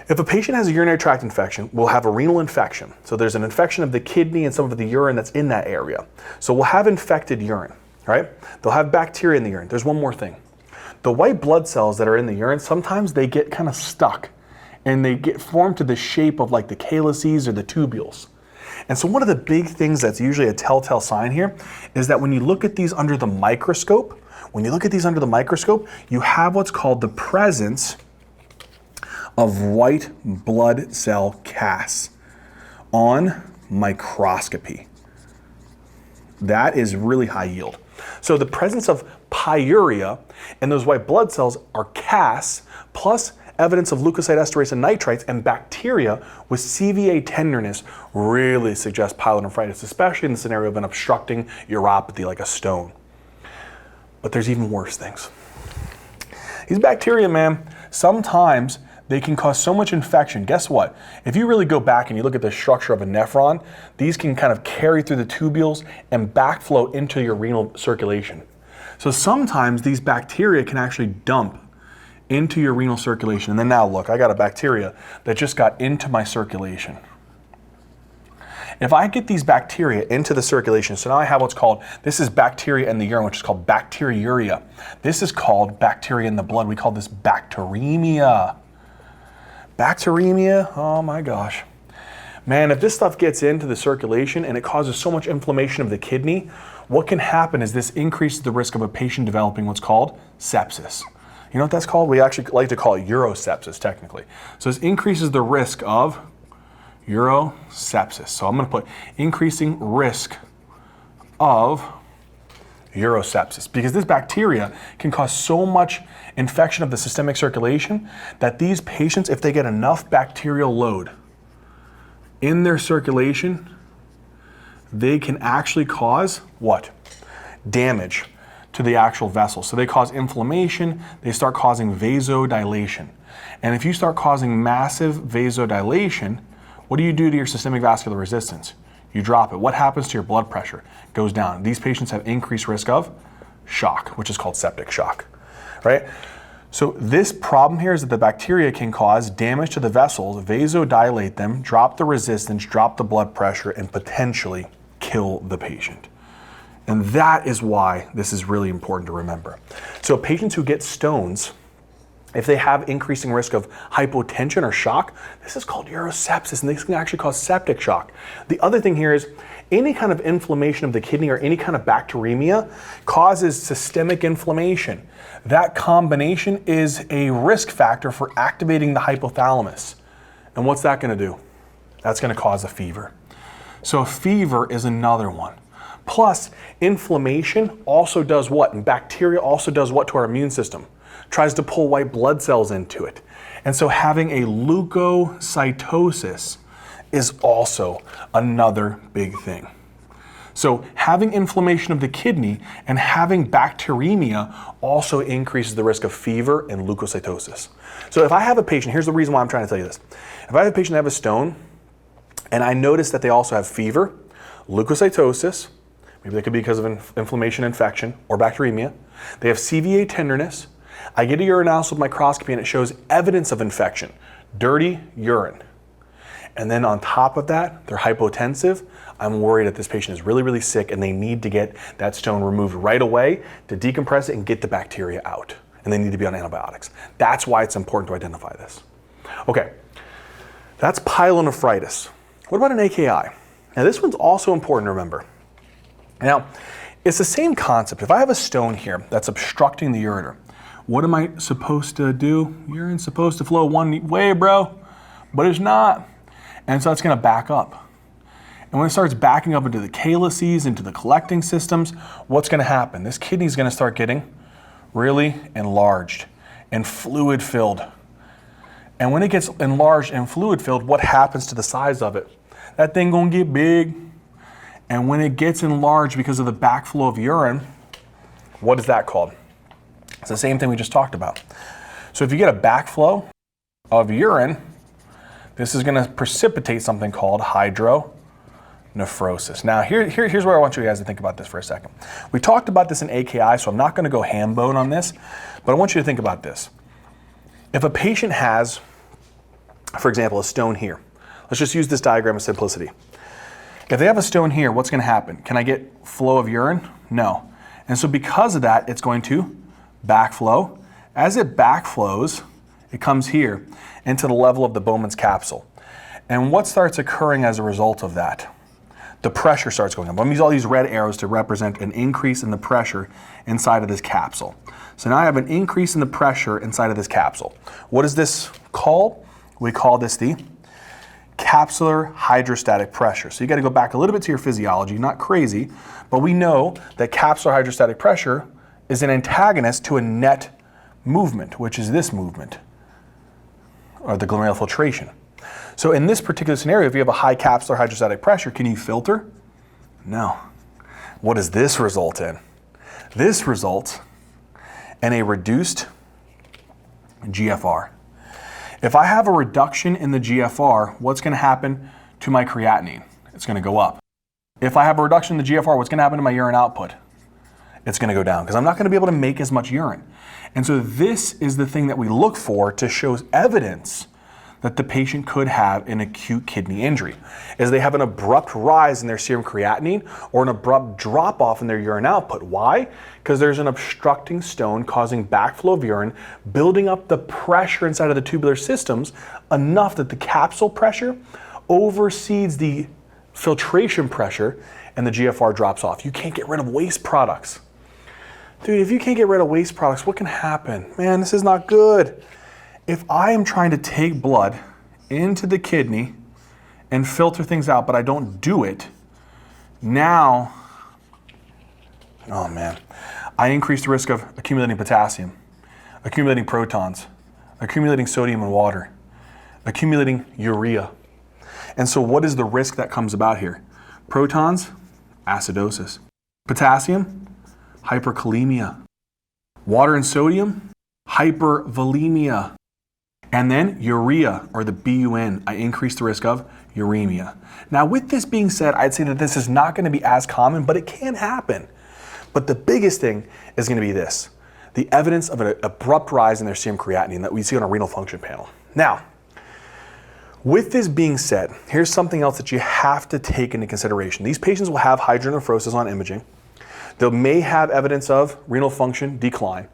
If a patient has a urinary tract infection, we'll have a renal infection. So there's an infection of the kidney and some of the urine that's in that area. So we'll have infected urine, right? They'll have bacteria in the urine. There's one more thing. The white blood cells that are in the urine, sometimes they get kind of stuck and they get formed to the shape of like the calyces or the tubules. And so one of the big things that's usually a telltale sign here is that when you look at these under the microscope, you have what's called the presence of white blood cell casts on microscopy. That is really high yield. So the presence of pyuria and those white blood cells are casts plus evidence of leukocyte esterase and nitrites and bacteria with CVA tenderness really suggests pyelonephritis, especially in the scenario of an obstructing uropathy like a stone. But there's even worse things. These bacteria, man, sometimes they can cause so much infection. Guess what? If you really go back and you look at the structure of a nephron, these can kind of carry through the tubules and backflow into your renal circulation. So sometimes these bacteria can actually dump into your renal circulation. And then now look, I got a bacteria that just got into my circulation. If I get these bacteria into the circulation, so now I have what's called, this is bacteria in the urine, which is called bacteriuria. This is called bacteria in the blood. We call this bacteremia. Bacteremia, oh my gosh. Man, if this stuff gets into the circulation and it causes so much inflammation of the kidney, what can happen is this increases the risk of a patient developing what's called sepsis. You know what that's called? We actually like to call it urosepsis, technically. So this increases the risk of urosepsis. So I'm going to put increasing risk of urosepsis because this bacteria can cause so much infection of the systemic circulation that these patients, if they get enough bacterial load in their circulation, they can actually cause what? Damage to the actual vessel. So they cause inflammation, they start causing vasodilation. And if you start causing massive vasodilation, what do you do to your systemic vascular resistance? You drop it. What happens to your blood pressure? It goes down. These patients have increased risk of shock, which is called septic shock, right? So this problem here is that the bacteria can cause damage to the vessels, vasodilate them, drop the resistance, drop the blood pressure, and potentially kill the patient. And that is why this is really important to remember. So patients who get stones, if they have increasing risk of hypotension or shock, this is called urosepsis, and this can actually cause septic shock. The other thing here is any kind of inflammation of the kidney or any kind of bacteremia causes systemic inflammation. That combination is a risk factor for activating the hypothalamus. And what's that going to do? That's going to cause a fever. So a fever is another one. Plus, inflammation also does what? And bacteria also does what to our immune system? Tries to pull white blood cells into it. And so having a leukocytosis is also another big thing. So having inflammation of the kidney and having bacteremia also increases the risk of fever and leukocytosis. So if I have a patient, here's the reason why I'm trying to tell you this. If I have a patient that have a stone and I notice that they also have fever, leukocytosis, maybe that could be because of inflammation, infection, or bacteremia. They have CVA tenderness. I get a urinalysis with microscopy and it shows evidence of infection, dirty urine. And then on top of that, they're hypotensive. I'm worried that this patient is really, really sick and they need to get that stone removed right away to decompress it and get the bacteria out. And they need to be on antibiotics. That's why it's important to identify this. Okay, that's pyelonephritis. What about an AKI? Now this one's also important to remember. Now, it's the same concept. If I have a stone here that's obstructing the ureter, what am I supposed to do? Urine's supposed to flow one way, bro, but it's not. And so it's gonna back up. And when it starts backing up into the calyces, into the collecting systems, what's gonna happen? This kidney's gonna start getting really enlarged and fluid filled. And when it gets enlarged and fluid filled, what happens to the size of it? that thing gonna get big. And when it gets enlarged because of the backflow of urine, what is that called? It's the same thing we just talked about. So if you get a backflow of urine, this is gonna precipitate something called hydronephrosis. Now here's where I want you guys to think about this for a second. We talked about this in AKI, so I'm not gonna go ham bone on this, but I want you to think about this. If a patient has, for example, a stone here, let's just use this diagram of simplicity. If they have a stone here, what's gonna happen? Can I get flow of urine? No. And so because of that, it's going to backflow. As it backflows, it comes here into the level of the Bowman's capsule. And what starts occurring as a result of that? The pressure starts going up. I'm gonna use all these red arrows to represent an increase in the pressure inside of this capsule. So now I have an increase in the pressure inside of this capsule. What is this called? We call this the capsular hydrostatic pressure. So you got to go back a little bit to your physiology, not crazy, but we know that capsular hydrostatic pressure is an antagonist to a net movement, which is this movement, or the glomerular filtration. So in this particular scenario, if you have a high capsular hydrostatic pressure, can you filter? No. What does this result in? This results in a reduced GFR. If I have a reduction in the GFR, what's going to happen to my creatinine? It's going to go up. If I have a reduction in the GFR, what's going to happen to my urine output? It's going to go down because I'm not going to be able to make as much urine. And so this is the thing that we look for to show evidence that the patient could have an acute kidney injury, is they have an abrupt rise in their serum creatinine or an abrupt drop off in their urine output. Why? Because there's an obstructing stone causing backflow of urine, building up the pressure inside of the tubular systems enough that the capsule pressure oversees the filtration pressure and the GFR drops off. You can't get rid of waste products. Dude, if you can't get rid of waste products, what can happen? Man, this is not good. If I am trying to take blood into the kidney and filter things out, but I don't do it, now, oh man, I increase the risk of accumulating potassium, accumulating protons, accumulating sodium in water, accumulating urea. And so what is the risk that comes about here? Protons, acidosis. Potassium, hyperkalemia. Water and sodium, hypervolemia. And then urea, or the BUN, I increase the risk of uremia. Now with this being said, I'd say that this is not going to be as common, but it can happen. But the biggest thing is going to be this, the evidence of an abrupt rise in their serum creatinine that we see on a renal function panel. Now, with this being said, here's something else that you have to take into consideration. These patients will have hydronephrosis on imaging. They may have evidence of renal function decline.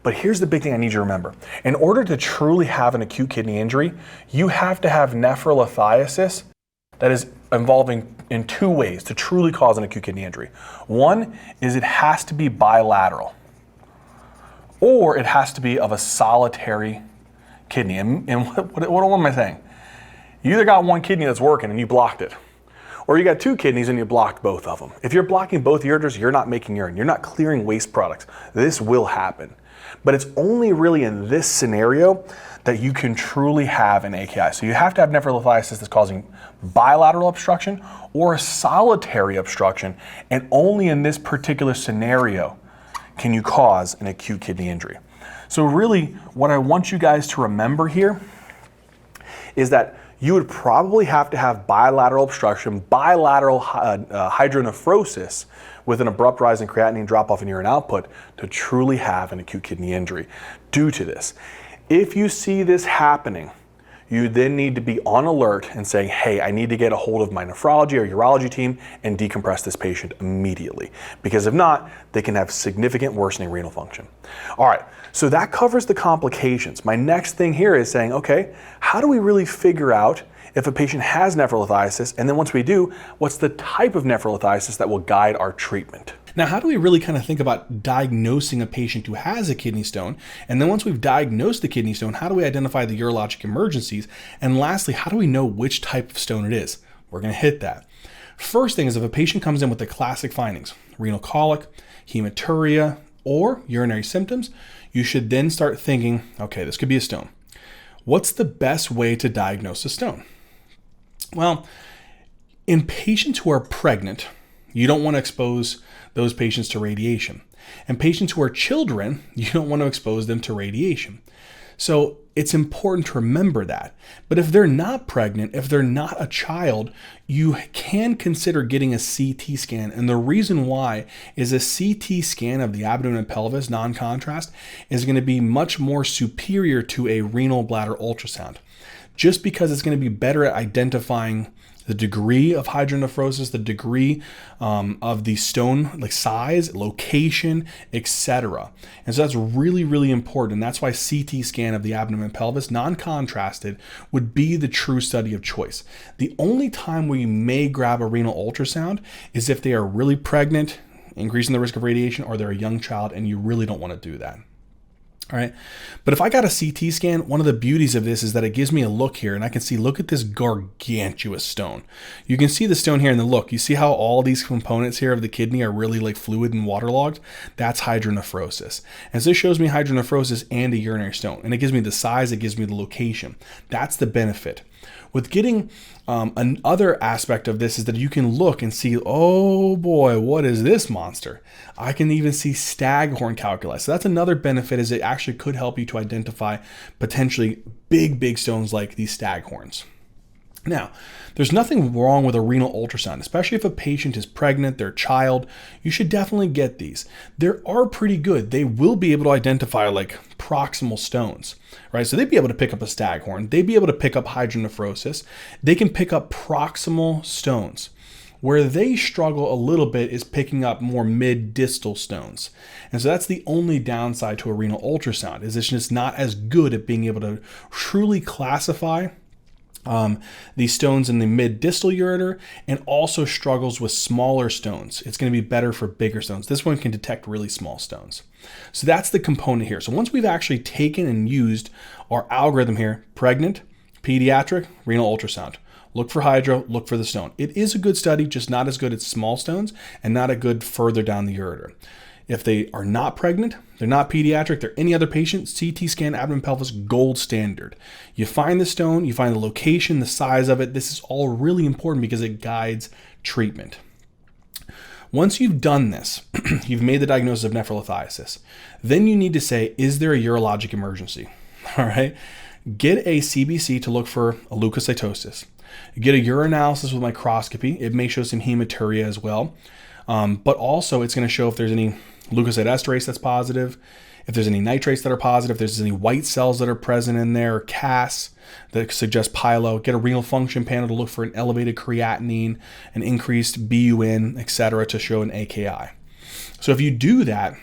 But here's the big thing I need you to remember. In order to truly have an acute kidney injury, you have to have nephrolithiasis that is involving in two ways to truly cause an acute kidney injury. One is it has to be bilateral, or it has to be of a solitary kidney. And what am I saying? You either got one kidney that's working and you blocked it, or you got two kidneys and you blocked both of them. If you're blocking both ureters, you're not making urine. You're not clearing waste products. This will happen. But it's only really in this scenario that you can truly have an AKI. So you have to have nephrolithiasis that's causing bilateral obstruction or a solitary obstruction, and only in this particular scenario can you cause an acute kidney injury. So really, what I want you guys to remember here is that you would probably have to have bilateral obstruction, bilateral hydronephrosis with an abrupt rise in creatinine drop off in urine output to truly have an acute kidney injury due to this. If you see this happening, you then need to be on alert and saying, hey, I need to get a hold of my nephrology or urology team and decompress this patient immediately. Because if not, they can have significant worsening renal function. All right, so that covers the complications. My next thing here is saying, okay, how do we really figure out if a patient has nephrolithiasis? And then once we do, what's the type of nephrolithiasis that will guide our treatment? Now, how do we really kind of think about diagnosing a patient who has a kidney stone? And then once we've diagnosed the kidney stone, how do we identify the urologic emergencies? And lastly, how do we know which type of stone it is? We're going to hit that. First thing is, if a patient comes in with the classic findings, renal colic, hematuria, or urinary symptoms, you should then start thinking, okay, this could be a stone. What's the best way to diagnose a stone? Well, In patients who are pregnant, you don't want to expose those patients to radiation. And patients who are children, you don't want to expose them to radiation. So it's important to remember that. But if they're not pregnant, if they're not a child, you can consider getting a CT scan. And the reason why is a CT scan of the abdomen and pelvis, non-contrast, is going to be much more superior to a renal bladder ultrasound, just because it's going to be better at identifying the degree of hydronephrosis, the degree of the stone, like size, location, etc. And so that's really, really important. And that's why CT scan of the abdomen and pelvis, non-contrasted, would be the true study of choice. The only time where you may grab a renal ultrasound is if they are really pregnant, increasing the risk of radiation, or they're a young child and you really don't want to do that. All right. But if I got a CT scan, one of the beauties of this is that it gives me a look here and I can see, look at this gargantuous stone. You can see the stone here in the look. You see how all these components here of the kidney are really like fluid and waterlogged? That's hydronephrosis. And so this shows me hydronephrosis and a urinary stone. And it gives me the size, it gives me the location. That's the benefit. With getting another aspect of this is that you can look and see, oh boy, what is this monster? I can even see staghorn calculi. So that's another benefit, is it actually could help you to identify potentially big stones like these staghorns. Now, there's nothing wrong with a renal ultrasound, especially if a patient is pregnant, they're a child. You should definitely get these. They are pretty good. They will be able to identify like proximal stones, right? So they'd be able to pick up a staghorn. They'd be able to pick up hydronephrosis. They can pick up proximal stones. Where they struggle a little bit is picking up more mid-distal stones. And so that's the only downside to a renal ultrasound, is it's just not as good at being able to truly classify these stones in the mid-distal ureter, and also struggles with smaller stones. It's going to be better for bigger stones. This one can detect really small stones. So that's the component here. So once we've actually taken and used our algorithm here, pregnant, pediatric, renal ultrasound, look for hydro, look for the stone. It is a good study, just not as good at small stones and not a good further down the ureter. If they are not pregnant, they're not pediatric, they're any other patient, CT scan, abdomen, pelvis, gold standard. You find the stone, you find the location, the size of it. This is all really important because it guides treatment. Once you've done this, you've made the diagnosis of nephrolithiasis, then you need to say, is there a urologic emergency? All right. Get a CBC to look for a leukocytosis. Get a urinalysis with microscopy. It may show some hematuria as well. But also it's going to show if there's any leukocyte esterase that's positive, if there's any nitrates that are positive, if there's any white cells that are present in there, or CAS that suggest pyelo. Get a renal function panel to look for an elevated creatinine, an increased BUN, etc., to show an AKI. So if you do that,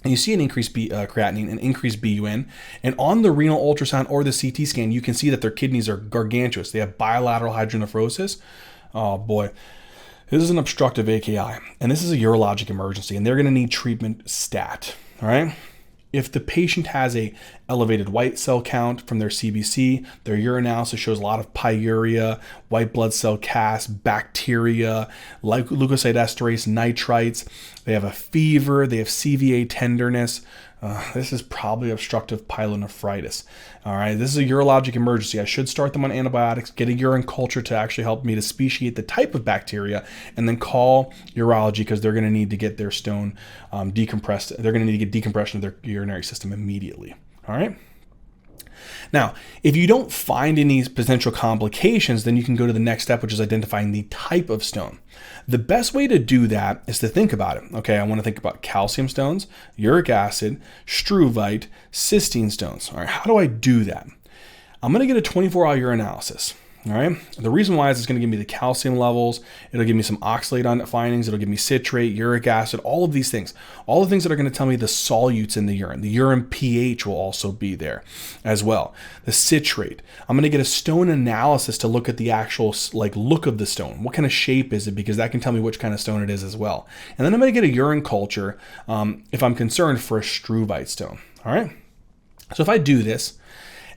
and you see an increased creatinine, an increased BUN, and on the renal ultrasound or the CT scan, you can see that their kidneys are gargantuous. They have bilateral hydronephrosis. Oh boy. This is an obstructive AKI, and this is a urologic emergency, and they're going to need treatment stat, all right? If the patient has a elevated white cell count from their CBC, their urinalysis shows a lot of pyuria, white blood cell CAS, bacteria, leukocyte esterase, nitrites, they have a fever, they have CVA tenderness, this is probably obstructive pyelonephritis. All right, this is a urologic emergency. I should start them on antibiotics, get a urine culture to actually help me to speciate the type of bacteria, and then call urology because they're going to need to get their stone decompressed. They're going to need to get decompression of their urinary system immediately. All right. Now, if you don't find any potential complications, then you can go to the next step, which is identifying the type of stone. The best way to do that is to think about it. Okay, I want to think about calcium stones, uric acid, struvite, cystine stones. All right, how do I do that? I'm going to get a 24-hour urinalysis. All right. The reason why is it's going to give me the calcium levels. It'll give me some oxalate on findings. It'll give me citrate, uric acid, all of these things. All the things that are going to tell me the solutes in the urine. The urine pH will also be there as well. The citrate. I'm going to get a stone analysis to look at the actual look of the stone. What kind of shape is it? Because that can tell me which kind of stone it is as well. And then I'm going to get a urine culture if I'm concerned for a struvite stone. All right. So if I do this,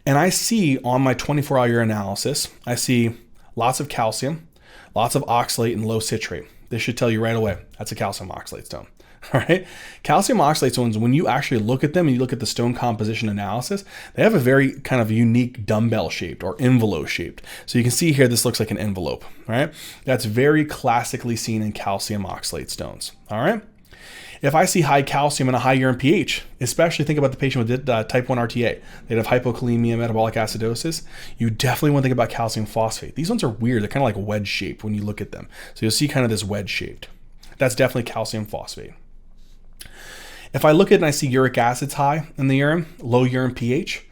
and I see on my 24-hour urinalysis, I see lots of calcium, lots of oxalate, and low citrate. This should tell you right away, that's a calcium oxalate stone. All right. Calcium oxalate stones, when you actually look at them and you look at the stone composition analysis, they have a very kind of unique dumbbell shaped or envelope shaped. So you can see here, this looks like an envelope, right? That's very classically seen in calcium oxalate stones. All right. If I see high calcium and a high urine pH, especially think about the patient with type 1 RTA, they'd have hypokalemia, metabolic acidosis, you definitely want to think about calcium phosphate. These ones are weird. They're kind of like wedge shaped when you look at them. So you'll see kind of this wedge shaped. That's definitely calcium phosphate. If I look at it and I see uric acid's high in the urine, low urine pH,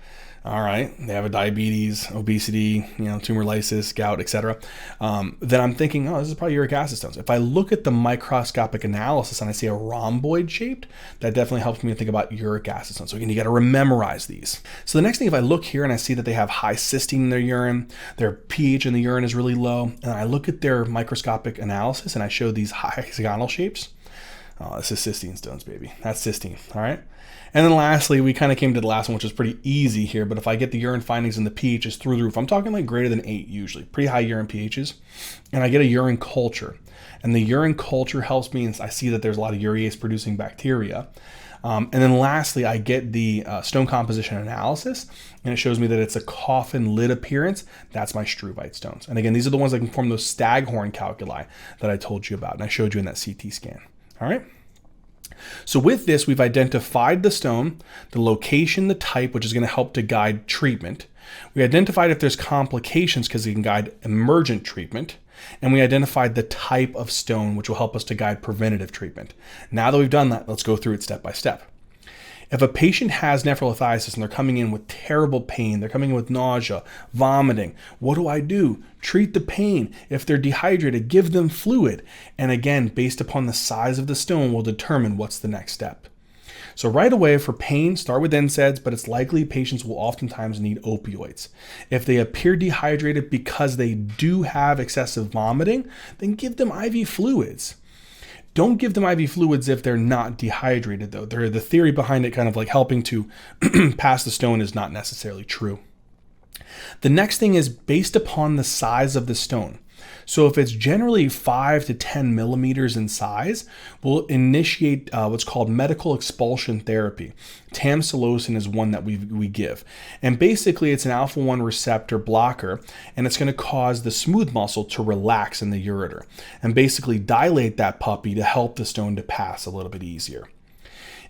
all right, they have a diabetes, obesity, tumor lysis, gout, etc. Then I'm thinking, oh, this is probably uric acid stones. If I look at the microscopic analysis and I see a rhomboid shaped, that definitely helps me to think about uric acid stones. So again, you got to memorize these. So the next thing, if I look here and I see that they have high cystine in their urine, their pH in the urine is really low, and I look at their microscopic analysis and I show these hexagonal shapes, oh, this is cystine stones, baby. That's cystine, all right? And then lastly, we kind of came to the last one, which is pretty easy here, but if I get the urine findings and the pH is through the roof, I'm talking like greater than 8 usually, pretty high urine pHs, and I get a urine culture. And the urine culture helps me, and I see that there's a lot of urease producing bacteria. And then lastly, I get the stone composition analysis, and it shows me that it's a coffin lid appearance. That's my Struvite stones. And again, these are the ones that can form those staghorn calculi that I told you about, and I showed you in that CT scan. All right. So with this, we've identified the stone, the location, the type, which is going to help to guide treatment. We identified if there's complications because it can guide emergent treatment. And we identified the type of stone, which will help us to guide preventative treatment. Now that we've done that, let's go through it step by step. If a patient has nephrolithiasis and they're coming in with terrible pain, they're coming in with nausea, vomiting, what do? Treat the pain. If they're dehydrated, give them fluid. And again, based upon the size of the stone, we'll determine what's the next step. So right away for pain, start with NSAIDs, but it's likely patients will oftentimes need opioids. If they appear dehydrated because they do have excessive vomiting, then give them IV fluids. Don't give them IV fluids if they're not dehydrated, though. The theory behind it kind of like helping to pass the stone is not necessarily true. The next thing is based upon the size of the stone. So if it's generally 5 to 10 millimeters in size, we'll initiate what's called medical expulsion therapy. Tamsulosin is one that we give. And basically it's an alpha-1 receptor blocker, and it's going to cause the smooth muscle to relax in the ureter and basically dilate that puppy to help the stone to pass a little bit easier.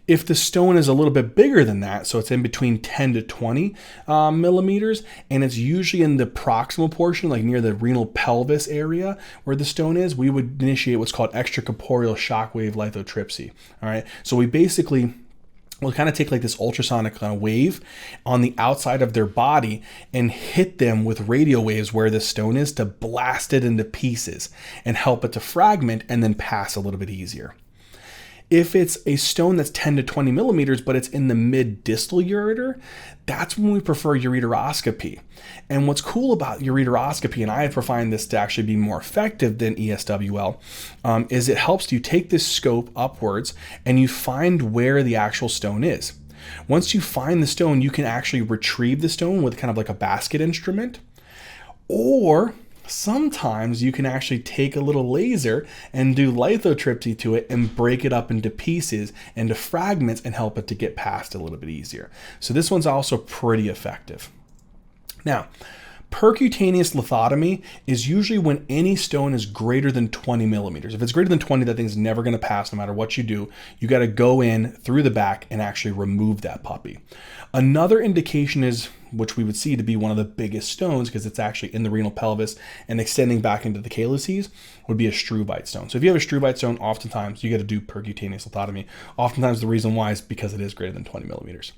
If the stone is a little bit bigger than that, so it's in between 10 to 20 millimeters, and it's usually in the proximal portion, like near the renal pelvis area where the stone is, we would initiate what's called extracorporeal shockwave lithotripsy. All right, so we'll kind of take like this ultrasonic kind of wave on the outside of their body and hit them with radio waves where the stone is to blast it into pieces and help it to fragment and then pass a little bit easier. If it's a stone that's 10 to 20 millimeters, but it's in the mid-distal ureter, that's when we prefer ureteroscopy. And what's cool about ureteroscopy, and I find this to actually be more effective than ESWL, is it helps you take this scope upwards and you find where the actual stone is. Once you find the stone, you can actually retrieve the stone with kind of like a basket instrument, or sometimes you can actually take a little laser and do lithotripsy to it and break it up into pieces, into fragments, and help it to get past a little bit easier. So this one's also pretty effective. Now, percutaneous lithotomy is usually when any stone is greater than 20 millimeters. If it's greater than 20, that thing's never going to pass no matter what you do. You got to go in through the back and actually remove that puppy. Another indication is, which we would see to be one of the biggest stones because it's actually in the renal pelvis and extending back into the calyces, would be a Struvite stone. So if you have a Struvite stone, oftentimes you got to do percutaneous lithotomy. Oftentimes the reason why is because it is greater than 20 millimeters.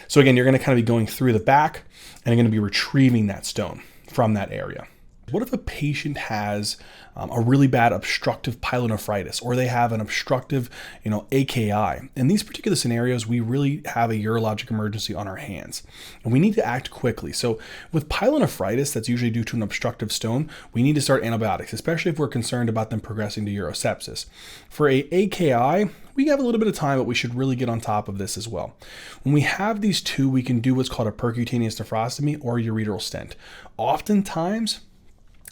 So again, you're going to kind of be going through the back and you're going to be retrieving that stone from that area. What if a patient has a really bad obstructive pyelonephritis, or they have an obstructive, AKI? In these particular scenarios, we really have a urologic emergency on our hands, and we need to act quickly. So with pyelonephritis, that's usually due to an obstructive stone, we need to start antibiotics, especially if we're concerned about them progressing to urosepsis. For a AKI, we have a little bit of time, but we should really get on top of this as well. When we have these two, we can do what's called a percutaneous nephrostomy or ureteral stent. Oftentimes,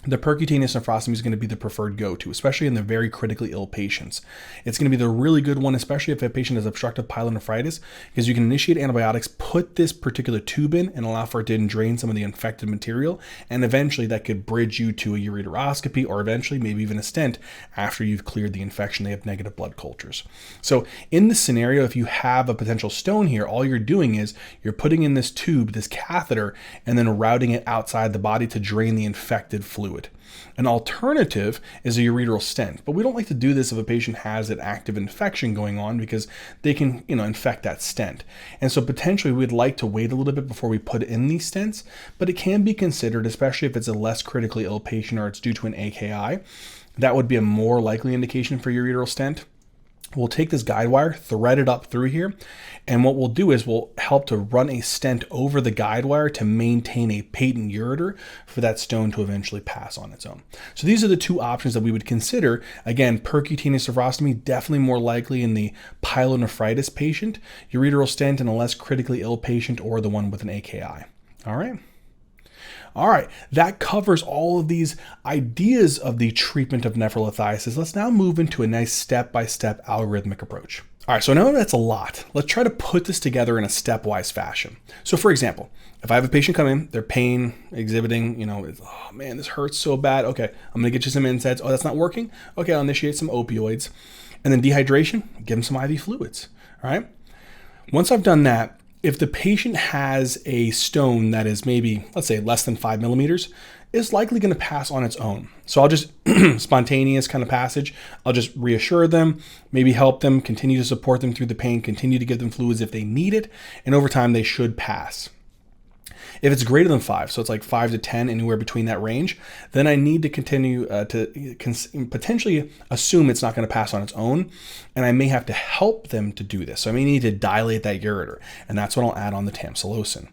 the percutaneous nephrostomy is going to be the preferred go-to, especially in the very critically ill patients. It's going to be the really good one, especially if a patient has obstructive pyelonephritis, because you can initiate antibiotics, put this particular tube in, and allow for it to drain some of the infected material, and eventually that could bridge you to a ureteroscopy, or eventually maybe even a stent after you've cleared the infection. They have negative blood cultures. So in this scenario, if you have a potential stone here, all you're doing is you're putting in this tube, this catheter, and then routing it outside the body to drain the infected fluid. An alternative is a ureteral stent, but we don't like to do this if a patient has an active infection going on, because they can, infect that stent. And so potentially we'd like to wait a little bit before we put in these stents, but it can be considered, especially if it's a less critically ill patient or it's due to an AKI. That would be a more likely indication for ureteral stent. We'll take this guide wire, thread it up through here, and what we'll do is we'll help to run a stent over the guide wire to maintain a patent ureter for that stone to eventually pass on its own. So these are the two options that we would consider. Again, percutaneous nephrostomy, definitely more likely in the pyelonephritis patient, ureteral stent in a less critically ill patient, or the one with an AKI. All right. All right, that covers all of these ideas of the treatment of nephrolithiasis. Let's now move into a nice step-by-step algorithmic approach. All right, so I know that's a lot. Let's try to put this together in a stepwise fashion. So for example, if I have a patient come in, they're pain exhibiting, oh man, this hurts so bad. Okay, I'm gonna get you some NSAIDs. Oh, that's not working? Okay, I'll initiate some opioids. And then dehydration, give them some IV fluids, all right? Once I've done that, if the patient has a stone that is maybe, let's say, less than 5 millimeters, it's likely going to pass on its own. So I'll just, spontaneous kind of passage, I'll just reassure them, maybe help them, continue to support them through the pain, continue to give them fluids if they need it, and over time they should pass. If it's greater than 5, so it's like 5 to 10, anywhere between that range, then I need to continue to potentially assume it's not going to pass on its own, and I may have to help them to do this. So I may need to dilate that ureter, and that's when I'll add on the tamsulosin.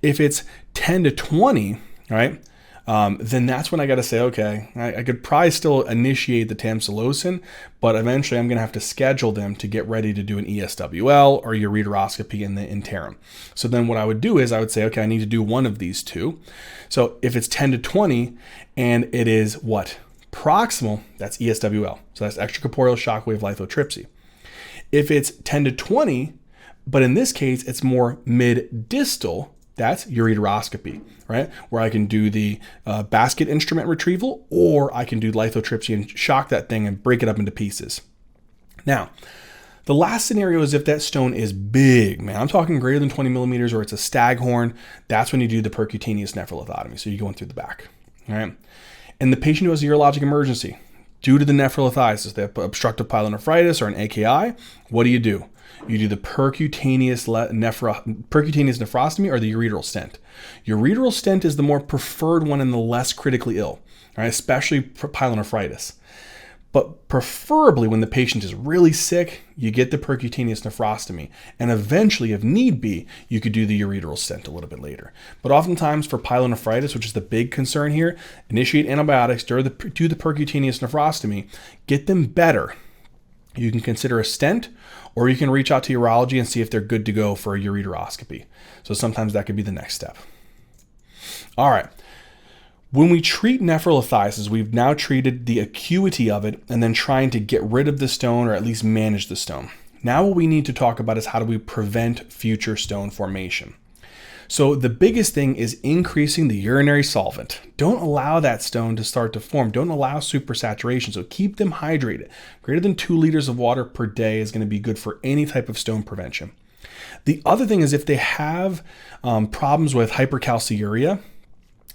If it's 10 to 20, right, then that's when I got to say, okay, I could probably still initiate the tamsulosin, but eventually I'm going to have to schedule them to get ready to do an ESWL or ureteroscopy in the interim. So then what I would do is I would say, okay, I need to do one of these two. So if it's 10 to 20 and it is what? Proximal, that's ESWL. So that's extracorporeal shockwave lithotripsy. If it's 10 to 20, but in this case, it's more mid-distal, that's ureteroscopy, right? Where I can do the basket instrument retrieval, or I can do lithotripsy and shock that thing and break it up into pieces. Now, the last scenario is if that stone is big, man. I'm talking greater than 20 millimeters, or it's a staghorn. That's when you do the percutaneous nephrolithotomy. So you're going through the back, all right? And the patient who has a urologic emergency due to the nephrolithiasis, they have obstructive pyelonephritis or an AKI, what do? You do the percutaneous nephrostomy or the ureteral stent. Ureteral stent is the more preferred one in the less critically ill, right? Especially pyelonephritis. But preferably when the patient is really sick, you get the percutaneous nephrostomy. And eventually, if need be, you could do the ureteral stent a little bit later. But oftentimes for pyelonephritis, which is the big concern here, initiate antibiotics, do the percutaneous nephrostomy, get them better. You can consider a stent, or you can reach out to urology and see if they're good to go for a ureteroscopy. So sometimes that could be the next step. All right. When we treat nephrolithiasis, we've now treated the acuity of it and then trying to get rid of the stone or at least manage the stone. Now what we need to talk about is how do we prevent future stone formation. So the biggest thing is increasing the urinary solvent. Don't allow that stone to start to form. Don't allow supersaturation. So keep them hydrated. Greater than 2 liters of water per day is going to be good for any type of stone prevention. The other thing is if they have problems with hypercalciuria,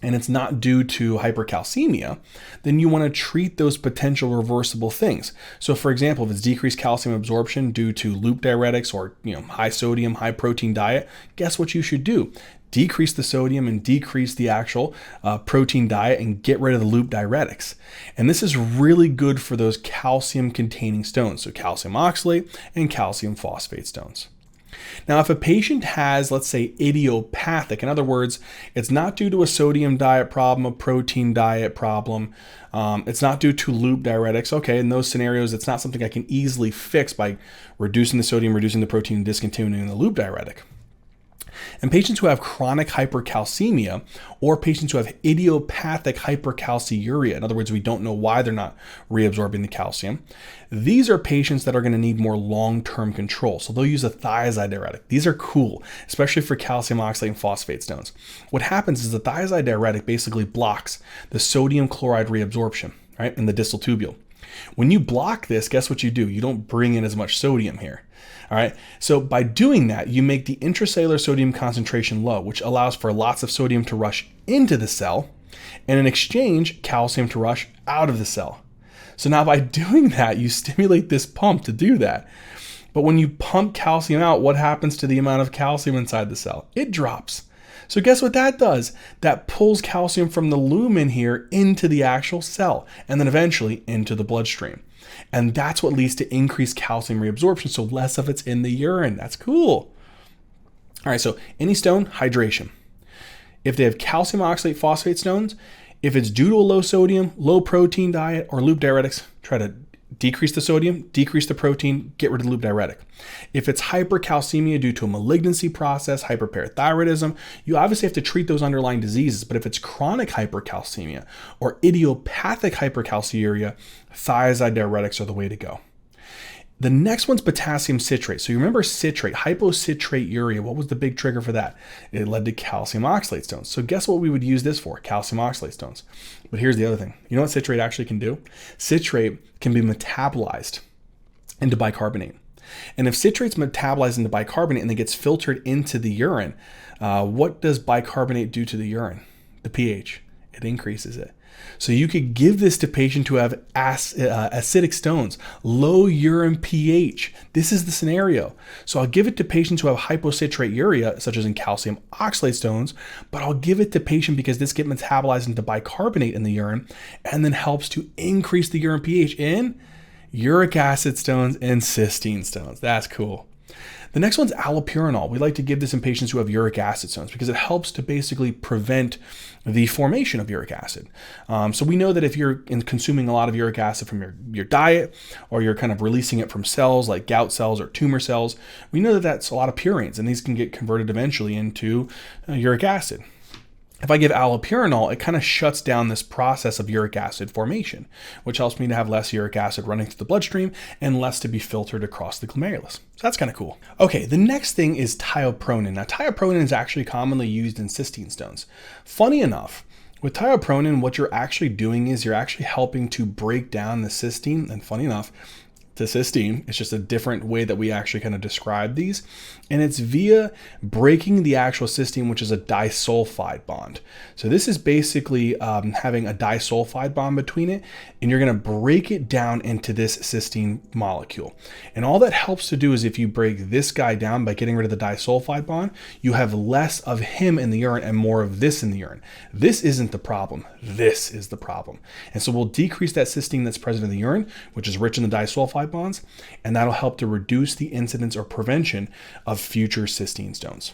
and it's not due to hypercalcemia, then you want to treat those potential reversible things. So for example, if it's decreased calcium absorption due to loop diuretics or high sodium, high protein diet, guess what you should do? Decrease the sodium and decrease the actual protein diet and get rid of the loop diuretics. And this is really good for those calcium containing stones. So calcium oxalate and calcium phosphate stones. Now, if a patient has, let's say, idiopathic, in other words, it's not due to a sodium diet problem, a protein diet problem, it's not due to loop diuretics. Okay, in those scenarios, it's not something I can easily fix by reducing the sodium, reducing the protein, and discontinuing the loop diuretic. And patients who have chronic hypercalcemia or patients who have idiopathic hypercalciuria, in other words, we don't know why they're not reabsorbing the calcium, these are patients that are going to need more long-term control. So they'll use a thiazide diuretic. These are cool, especially for calcium oxalate and phosphate stones. What happens is the thiazide diuretic basically blocks the sodium chloride reabsorption, right, in the distal tubule. When you block this, guess what you do? You don't bring in as much sodium here. All right. So by doing that, you make the intracellular sodium concentration low, which allows for lots of sodium to rush into the cell, and in exchange, calcium to rush out of the cell. So now by doing that, you stimulate this pump to do that. But when you pump calcium out, what happens to the amount of calcium inside the cell? It drops. So guess what that does? That pulls calcium from the lumen here into the actual cell and then eventually into the bloodstream. And that's what leads to increased calcium reabsorption, so less of it's in the urine. That's cool. All right, so any stone, hydration. If they have calcium oxalate phosphate stones, if it's due to a low sodium, low protein diet, or loop diuretics, try to decrease the sodium, decrease the protein, get rid of the loop diuretic. If it's hypercalcemia due to a malignancy process, hyperparathyroidism, you obviously have to treat those underlying diseases. But if it's chronic hypercalcemia or idiopathic hypercalciuria, thiazide diuretics are the way to go. The next one's potassium citrate. So you remember citrate, hypocitrate-uria. What was the big trigger for that? It led to calcium oxalate stones. So guess what we would use this for? Calcium oxalate stones. But here's the other thing. You know what citrate actually can do? Citrate can be metabolized into bicarbonate. And if citrate's metabolized into bicarbonate and then gets filtered into the urine, what does bicarbonate do to the urine? The pH. It increases it. So you could give this to patients who have acidic stones, low urine pH. This is the scenario. So I'll give it to patients who have hypocitrate-uria, such as in calcium oxalate stones, but I'll give it to patients because this gets metabolized into bicarbonate in the urine and then helps to increase the urine pH in uric acid stones and cystine stones. That's cool. The next one's allopurinol. We like to give this in patients who have uric acid stones because it helps to basically prevent the formation of uric acid. So we know that if you're consuming a lot of uric acid from your diet, or you're kind of releasing it from cells like gout cells or tumor cells, we know that that's a lot of purines, and these can get converted eventually into uric acid. If I give allopurinol, it kind of shuts down this process of uric acid formation, which helps me to have less uric acid running through the bloodstream and less to be filtered across the glomerulus. So that's kind of cool. Okay, the next thing is tiopronin. Now, tiopronin is actually commonly used in cystine stones. Funny enough, with tiopronin, what you're actually doing is you're actually helping to break down the cystine, and funny enough, to cystine. It's just a different way that we actually kind of describe these. And it's via breaking the actual cystine, which is a disulfide bond. So this is basically having a disulfide bond between it, and you're going to break it down into this cystine molecule. And all that helps to do is if you break this guy down by getting rid of the disulfide bond, you have less of him in the urine and more of this in the urine. This isn't the problem. This is the problem. And so we'll decrease that cystine that's present in the urine, which is rich in the disulfide bonds, and that'll help to reduce the incidence or prevention of future cystine stones.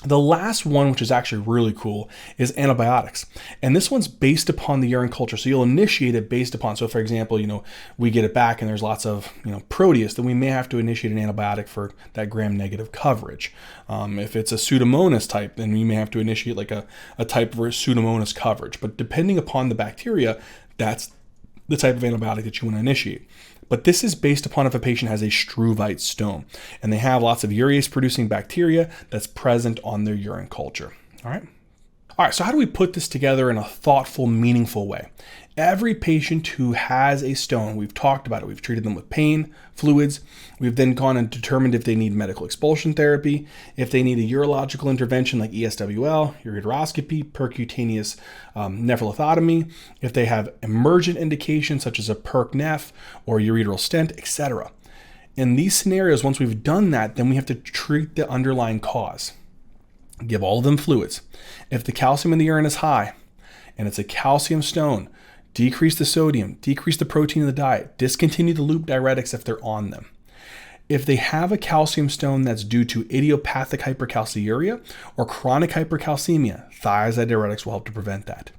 The last one, which is actually really cool, is antibiotics. And this one's based upon the urine culture. So you'll initiate it based upon, so for example, we get it back and there's lots of, Proteus, then we may have to initiate an antibiotic for that gram-negative coverage. If it's a Pseudomonas type, then we may have to initiate like a type of Pseudomonas coverage. But depending upon the bacteria, that's the type of antibiotic that you want to initiate. But this is based upon if a patient has a Struvite stone and they have lots of urease producing bacteria that's present on their urine culture. All right, so how do we put this together in a thoughtful, meaningful way? Every patient who has a stone, we've talked about it. We've treated them with pain, fluids. We've then gone and determined if they need medical expulsion therapy, if they need a urological intervention like ESWL, ureteroscopy, percutaneous nephrolithotomy, if they have emergent indications such as a perc-neph or ureteral stent, etc. In these scenarios, once we've done that, then we have to treat the underlying cause. Give all of them fluids. If the calcium in the urine is high and it's a calcium stone, decrease the sodium, decrease the protein in the diet, discontinue the loop diuretics if they're on them. If they have a calcium stone that's due to idiopathic hypercalciuria or chronic hypercalcemia, thiazide diuretics will help to prevent that.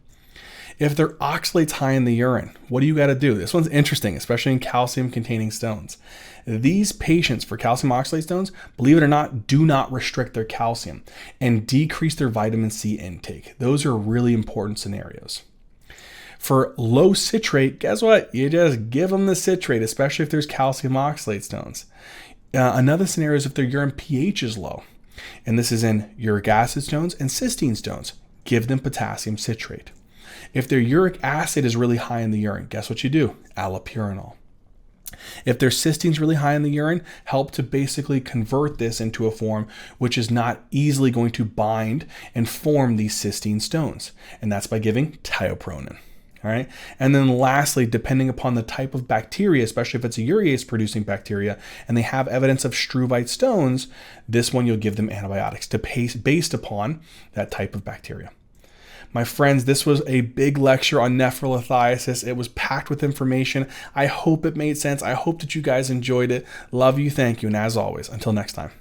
If their oxalate's high in the urine, what do you got to do? This one's interesting, especially in calcium-containing stones. These patients for calcium oxalate stones, believe it or not, do not restrict their calcium and decrease their vitamin C intake. Those are really important scenarios. For low citrate, guess what? You just give them the citrate, especially if there's calcium oxalate stones. Another scenario is if their urine pH is low, and this is in uric acid stones and cystine stones. Give them potassium citrate. If their uric acid is really high in the urine, guess what you do? Allopurinol. If their cystine's really high in the urine, help to basically convert this into a form which is not easily going to bind and form these cystine stones, and that's by giving tiopronin. All right. And then lastly, depending upon the type of bacteria, especially if it's a urease producing bacteria and they have evidence of struvite stones, this one you'll give them antibiotics based upon that type of bacteria. My friends, this was a big lecture on nephrolithiasis. It was packed with information. I hope it made sense. I hope that you guys enjoyed it. Love you. Thank you. And as always, until next time.